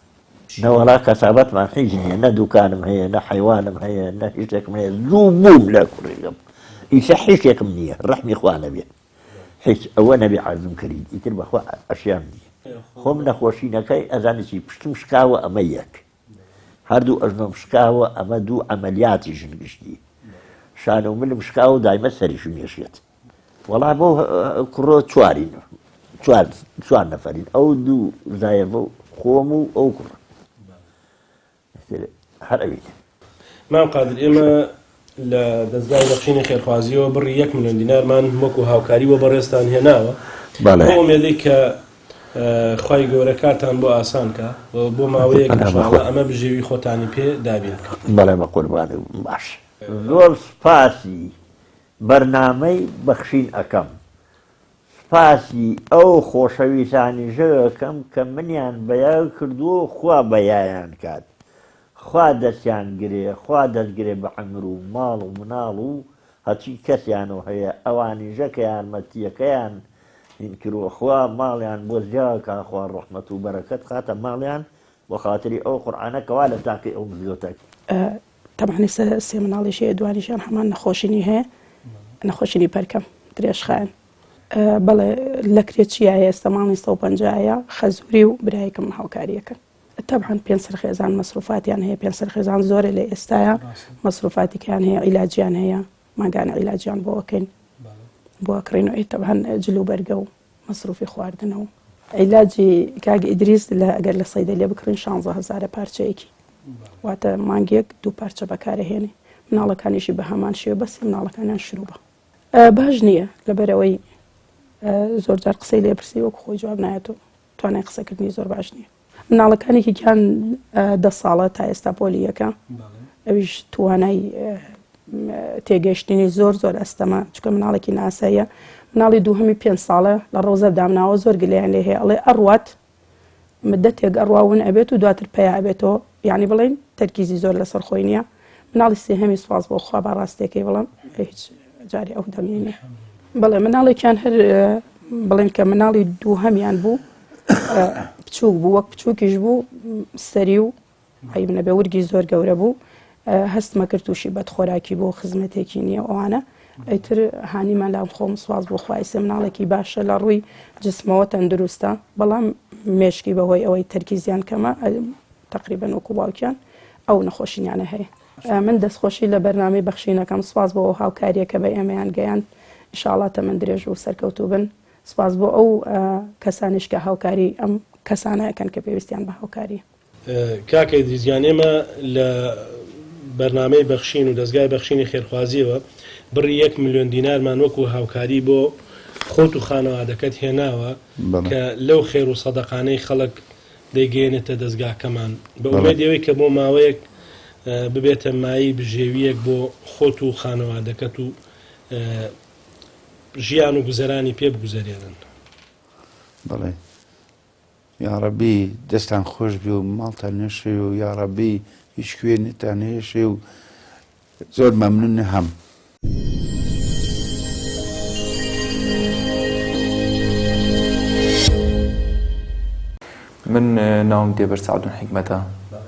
[SPEAKER 13] نەوەڵا کەسابەتمان هیچ نییە نە دوکانم هەیە نە حیوانم هەیە نە هیچێکم هەیە زوو بووم لە کوڕێگەم ئیسە هیچێکم نییە ڕەحمی خوا نەبێت هیچ ئەوە نەبێ عەزم کردی ئیتر بەخوا ئەشیان نییە خۆم نەخۆشینەکەی ئەزانێکی پشتم شکاوە ئەمە یەک هەردوو ئەژنۆم شکاوە ئەمە دوو ئەمەلیاتی ژنگشتی شانە و ملم شکاوە و دایمە سەریشو نێشێت وەڵا بۆ کوڕۆ چوارین چوار نەفەرین ئەو دوو زایەڤە و خۆم و ئەو کوڕ هەر ئەوینە
[SPEAKER 14] مام قادر ئێمە لە دەستگای بەخشینی خێرخوازیەوە بڕی 1 ملیۆن دینارمان وەکو هاوکاریوە بەڕێستان هێناوە بۆ ئومێدەی کە خوای گەورە کارتان بۆ ئاسانکە بۆ ماوەیەک ئەمە بژێوی خۆتانی پێ دابین
[SPEAKER 13] بەڵێ بە قوربانە باش زۆر سپاسی بەرنامەی بەخشین ئەەکەم سپاسی ئەو خۆشەویستانی ژەوەکەم کە منیان بەیاو کردووە خوا بەیایان کات خوا دەستیان گرێ خوا دەستگرێ بە عەمر و ماڵ و مناڵ و هەچی کەسیانەوە هەیە ئەوانی ژەکەیان مەتیەکەیان هینکردووە خوا ماڵیان بۆ زیاکە خوا ڕەحمەت و بەرەکەت خاتە ماڵیان بۆ خاتری ئەو قورئانەکەوا لە تاقی ئەو مزگەوتەک
[SPEAKER 15] تەمەنی سێ مناڵیشەیە دوانیشیان هەمان نەخۆشینی هەیە نەخۆشینی پەرکەم درێژخایەن بەڵێ لە کرێچیە ئێستا ماڵی 150 خەزوری و برایەکەم هاوکاریەکە طبعا پێنج خێزان مەسروفاتیان هەیە پێنج خێزان زۆرە لە ئێستاە مەسروفاتیکیان هەیە عیلاجیان هەیە ماگانە عیلاجیان بۆکەین بۆ کڕینەوەی تەبهەن جلو بەرگە و مەسروفی خواردنەوە عیلاجی کاگە ئیدریس لە ئەگەر لە سەیدە لێ بکڕین 16,000 پارچەیەکی واتە مانگێک 2 پارچە بەکارەهێنێ مناڵەکانیشی بە هەمان شێوە بەسی مناڵەکانیان شروع بە باش نییە لەبەرەوەی زۆر جار قسەی لێپرسی وەکو خۆی جواب نایەت و توانای قسەکردنی زۆر باش نییە مناڵەکانێکی گیان 10 ساڵە تا ئێستا پۆلیەکە ئەویش توانای تێگەشتنی زۆر ئەستەمە چکە مناڵێکی ناساییە مناڵی دووهەمی 5 ساڵە لە ڕۆزە دامناوە زۆر گلەیان لێ هەیە ئەڵێ ئەڕوات مدە تێک ئەڕواون ئەبێت و دواتر پێیا ئەبێتەوە یعنی بڵێن تەرکیزی زۆر لەسەر خۆی نییە مناڵی سێهەمی سوپاس بۆ خوا باڕاستێکەکەی بڵم هیچ جاری ئەو دەمێنێ بڵێ مناڵێکیان هەر بڵێن کە مناڵی دووهەمیان بوو بچووک بوو وەک بچووکیش بوو سەری و ئەی منەبێ ورگی زۆر گەورە بوو هەستمە کرد تووشی بەدخۆراکی بۆ خزمەتێکی نییە ئەوانە ئەیتر هانیمان لام خۆم سواز بۆ خوای سێ مناڵێکی باشە لە ڕووی جسمەوە تەندروستە بەڵام مێشکی بەهۆی ئەوەی تەرکیزیان کەمە تقریبەن وەکو باوکیان ئەو نەخۆشینیانە هەیە من دەستخۆشی لە بەرنامەی بەخشینەکەم سواز بۆ هاوکاریەکە بە ئێمەیان گەیاند ئینشاءڵڵا تەمەن درێژ و سەرکەوتوو بن سپاس بۆ ئەو کەسانش کە هاوکاری ئەم کەسانەکەن کە پێویستیان بە هاوکاری
[SPEAKER 14] کاکە ئیدریزیان ئێمە لە بەرنامەی بەخشین و دەستگای بەخشینی خێرخوازیەوە بڕی 1 ملیۆن دینارمان وەکو هاوکاری بۆ خۆت و خانەوادەکەت هێناوە کە لەو خێر و سەدەقانەی خەڵک دەیگەێنێتە دەستگاکەمان بە ئومێدەوەی کە بۆ ماوەیەک ببێتە مایی بژێویەک بۆ خۆت و خانەوادەکەت و ژیان و گوزەرانی پێ بگوزەرێنن
[SPEAKER 16] بەڵێ یاڕەبی دەستان خۆش بی و ماڵتان نێشێ و یاڕەبی هیچ کوێنتان هێشێ و زۆر مەمنون هەم
[SPEAKER 17] من ناوم دێبەر سەعەدون حیکمەتە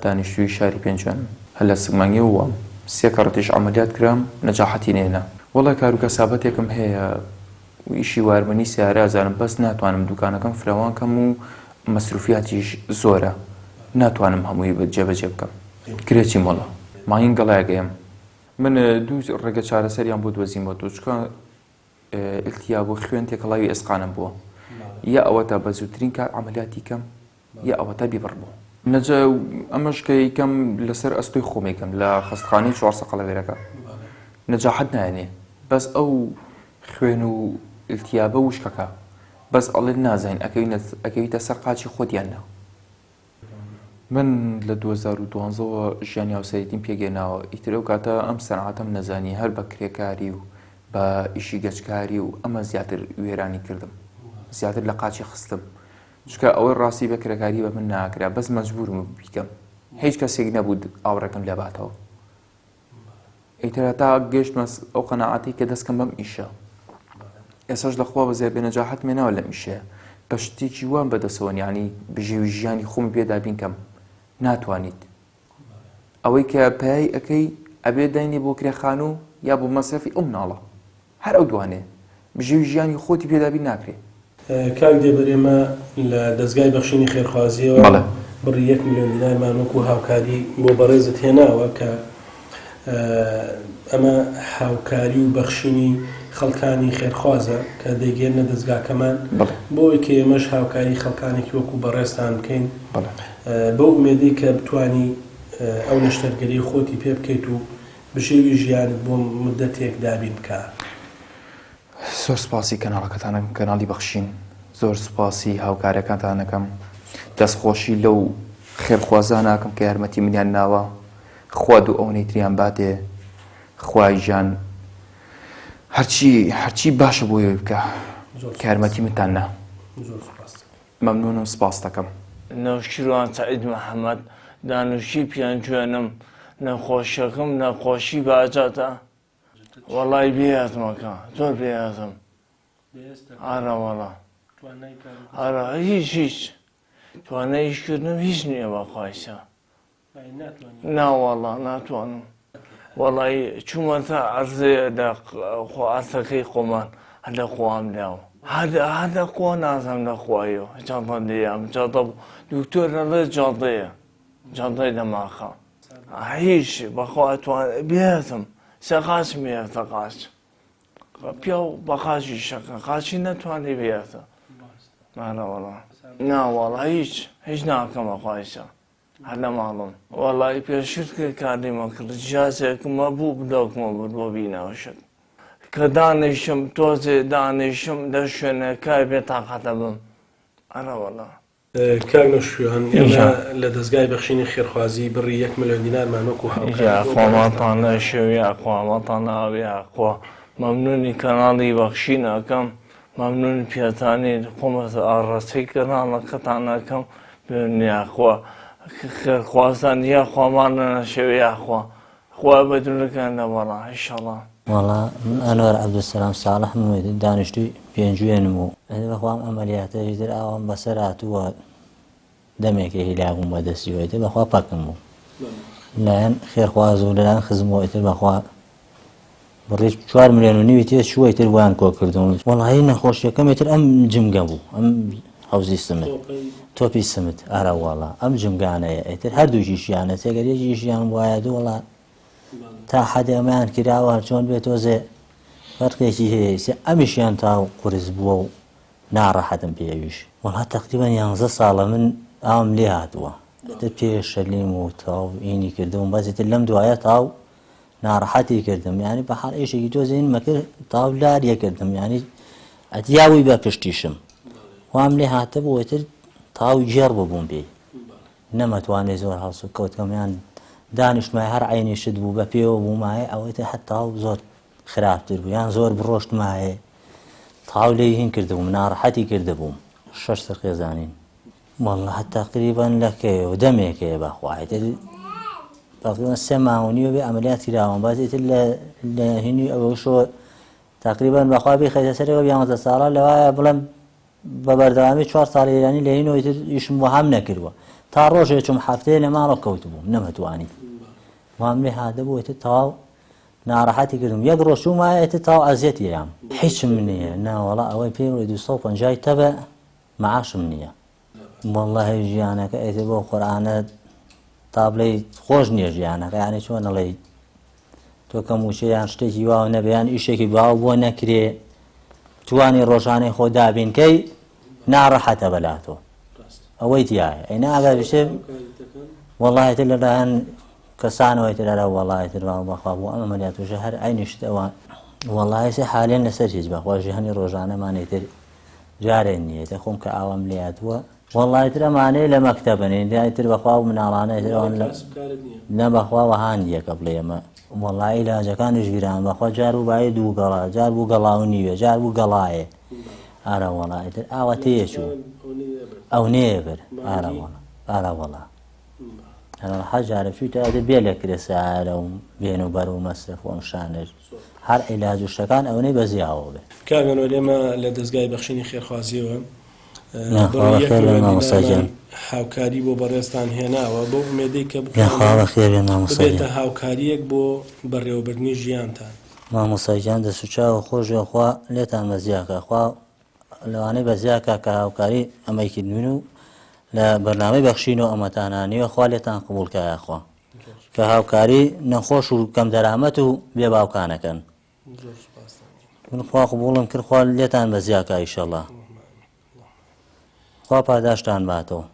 [SPEAKER 17] دانیشتووی شاری پێنجوان هەر لە سگمانگی ووام 3 کەڕەتیش عەمەلیات کرام نەجاحەتی نێنە وەڵای کار و کەسابەتێکم هەیە و ئیشی وارمەنی سیارە ئازانم بەس ناتوانم دوکانەکەم فراوانکەم و مەسروفیاتیش زۆرە ناتوانم هەمووی جێبەجێ بکەم کرێکی مەڵە ماین گەڵایەگەیم من دوو ڕێگە چارەسەریان بۆ دۆزیمەوە چکە ئیلتیا بۆ خوێن تێکەڵاوی ئێسقانم بووە یا ئەوەتە بە زووترین کار عملیاتی کەم یا ئەوەتە بیبڕبوو نەجە ئەمەش کە یکەم لەسەر ئەستۆی خۆمێکم لە خستخانەی 4 سەقەڵەوێرەکە نەجاحەت نایەنێ بەس ئەو خوێن و التیابە وشکەکە بەس ئەڵێ نازین ئەکەویتە سەر قاچی خۆتیاننا من لە 2012ەوە ژیانی هاوسەرێتیم پێگەێناوە ئیترە و کاتە ئەم سەنعاتەم نەزانی هەر بە کرێکاری و بە ئیشی گەچکاری و ئەمە زیاتر وێرانی کردم زیاتر لە قاچی خستم چکە ئەوەی ڕاستی بە کرێکاری بە من ناکرا بەس مەجبورم بیکەم هیچ کەسێک نەبوو ئاوڕەکەم لێ باتەوە ئیترە تا گەشتمە ئەو قەناعەتی کە دەستکەم بەم ئیشە ئێساش لەخوا بەزێ بێ نەجاحەت مێنەوە لەم ئیشەیە بە شتێکی وان بەدەسەوە یانی بژێوی ژیانی خۆمی پێدا بینکەم ناتوانیت ئەوەی کە پایای ئەەکەی ئەبێ داینێ بۆ کرێخان و یا بۆ مەسرفی ئەو مناڵە هەر ئەو دوانێ بژێوی ژیانی خۆتی پێدابین ناکرێت
[SPEAKER 14] کاک دێبەرێمە لە دەستگای بەخشینی خێرخوازیەوە بڕی 1 ملیۆن دینارمان وەکو هاوکاری بۆ بەڕێزت هێناوە کە ئەمە هاوکاری و بەخشینی خەڵکانی خێرخوازە کە دەیگەێنە دەستگاکەمان بۆی کە ئێمەش هاوکاری خەڵکانێکی وەکو بەڕێستان بکەین بەو ئومێدەی کە بتانی ئەو نەشتەرگەری خۆتی پێ بکەیت و بژێوی ژیانت بۆ مدەتێک دابین بکە.
[SPEAKER 17] زۆر سپاسی کەناڵەکەتانە کەناڵی بەخشین زۆر سپاسی هاوکارەکانتانەکەم دەستخۆشی لەو خێرخوازان ناکەم کە یارمەتی منیان ناوە خوا دوو ئەو نەیتریان باتێ خوای ژیان هەرچی باشە بۆی بکە کە یارمەتی منتان نا مەمنونم سپاس دەکەم.
[SPEAKER 18] نەوشیروان سەعید محەممەد دانوشی پیانجوێنم نەخۆشیەکەم نەخۆشی باجاتە وەڵای بێهاتمەکە زۆر بێهاتم ئارە وەڵا ئارە هیچ توانای ئیشکردنم هیچ نییە بەخوایسە ناوەڵا ناتوانم وەڵی چوومەتە عەرزێ لە ئەرسەکەی خۆمان هەدە خۆام لاوە هەدە خۆ نازەم لەخوایەوە جانتە دەیام جاتە دوکتۆر لەڵێ جاڵدەیە جاڵدەی دەماخە هیچ بەخوا بێتم سەقاچ مێتە قاچ پیا و بە قاچی شەکە قاچی نەتوانێ بێتە مانەوەڵا ناوەڵا هیچ ناکەمە خوایسە هەر لە ماڵم وەڵی پێشتر کرد کاریمە کرد جیازێکمە بوو بدۆکمە بوو بۆ بینەوەشت کە دانیشم تۆزێ دانیشم لە شوێنەکە بێ تاقەتە بم ئەرەوەڵا
[SPEAKER 14] کاک نەشویان ئێمە لە دەستگای بەخشینی خێرخوازی بڕی 1 ملیۆن دینارمان وەکو
[SPEAKER 18] خۆماتان لە شێوی ئەخوامەتان ناوی ئاخوا مەمنونی کەناڵی بەخشینەکەم مەمنون پێتانی خۆمەت ئاڕەسەی کەناڵەکەتانەکەم بێنیاخوا خێرخوازان یا خۆمانە نەشێوی ئاخوا خوا بەدرونەکەن لەوەڵا ئینشەڵا
[SPEAKER 19] وەڵا من ئەنوەر عەبدولسەلام ساڵح دانیشتووی پێنجوێنم و بەخوام ئەمەلیاتەی تر ئاوام بەسەر هاتووە دەمێکی لاگوم بەدەستیوەیتر بەخوا پاکم بوو لایەن خێرخواز و لەلایەن خزمەوەیتر بەخوا بڕی 4 ملیۆن و نیوی تێ شوەیتر وان کۆ کردم وەڵی نەخۆشیەکەمێتر ئەم جمگە بوو ئەم حەوزی سمت تۆپی سمت ئارە وەڵا ئەم جمگانەیە ئیتر هەردووشیشیانە تێگەریەکیشیان وایە دوو وەڵا تا حەدێ ئەمەیان کراوە چۆن بێت تۆزێ فەرقێکی هەیە ئەمیشیان تا قورس بووە و ناڕەحەتم پێویش وەڵا تەقریبەن 11 ساڵە من ئاوم لێ هاتووە پێش شەلیم و تاو ئینی کردم بەزیتر لەم دوایە تاو ناڕەحەتی کردم یعنی بە حاڵ ئێشێکی تۆزین مەکرد تاو لاریە کردم یعنی ئەتیاوی بە پشتیشم وام لێ هاتە بۆتر تاو جێڕ ببووم پێی نەمەتوانێ زۆر هەڵسو کەوتکەمیان دانیشتمای هەر عینی شت بوو بە پێوە بوومایە ئەوەیتە حەت تاو زۆر خراپتر بوو یان زۆر بڕۆشتمایە تاو لێ هین کردبووم ناڕەحەتی کردبووم 6 سەرخێزانین وەڵا هەت تەقریبەن لەکەوە دەمێکەیە بەخوایتر تقریبا 3 ماهونی بێ ئەمەلیات کراوەم بازیتر لە هینی ئەوەشۆ تقریبا بەخوا بخەیتە سەرەوە 11 ساڵە لەوایە بڵێم بە بەردەوامی 4 ساڵ ئێرانی لە هینەوەیتر ئیشم بۆ هەم نەکردووە تا ڕۆژێ چوم هەفتەیە لە ماڵە کەوت بووم نەمەتوانی وام لێ هاتە بوویتر تەواو ناڕەحەتی کردم یەک ڕۆژ چوومایەتە تاو ئەزیەتیەیەم هیچم نییە ناوەڵا ئەوەی پێی 250 تەبە مەعاشم نییە وەڵڵاهی ژیانەکە ئێتێ بۆ قورئانە تا بڵێ خۆش نییە ژیانەکە یانێ چۆن ئەڵێ تۆ کەم وچەیان شتێکی واو نەبیان ئیشێکی باو بۆ نەکرێ توانی ڕۆژانەی خۆ دابینکەی ناڕەحەتە بەلاتۆ ئەوەی تایە ئەی ناگات بشێ وەڵایەتر لەلایەن کەسانەوەی ترەرە وەڵایەتر بەخوا بۆ ئەم ئەمەلیاتوشە هەر ئەینیشت ئەوە وەڵایەتی حالێن لەسەر هیچ بەخواژی هەنی ڕۆژانەمانی تر جارێن نییە خۆم کە ئاوام لاتووە وەڵایەتر ئەمانەیە لە مەکتەبنێ لایتر بەخوا و مناڵانەی ترەوەن لە بەخواوە هاندیەکە بڵێ ئەمە وەڵایی لاجەکانیش گیران بەخوا جار و باە دوو گەڵا جار بوو گەڵاو نیوە جار بوو گەڵایە ئارە وەڵایتر ئاوە تێچوو ئەو نێبر ئارە وەڵا حەجارە چوویتە بێ لە کرێسارە و بێن و بەر و مەسرف و شانر هەر عیلاج و شتەکان ئەوەی بەزیاوە بێ
[SPEAKER 14] کاگەنەوە لێمە لە دەستگای بەخشینی خێرخوازیەوە هاوکاری بۆ بەڕێستان هێناوە بۆ ئومێدەی کە بێتە هاوکاریەک بۆ بەڕێوەبردننی ژیانتان
[SPEAKER 19] مامۆسایجان دەسوچاوە خۆشیخوا لێتان بەزیاکە خوا لەوانەی بەزیاکە کە هاوکاری ئەمەیکی نوین و لە بەرنامەی بەخشین و ئەمەتانانیوە خوا لێتان قبولکایەخوا کە هاوکاری نەخۆش و کەم دەرامەت و بێ باوکانەکەن خوا قبولم کرد خوا لێتان بەزیاکە ئیشەڵڵا خوا پاداشتان باتەوە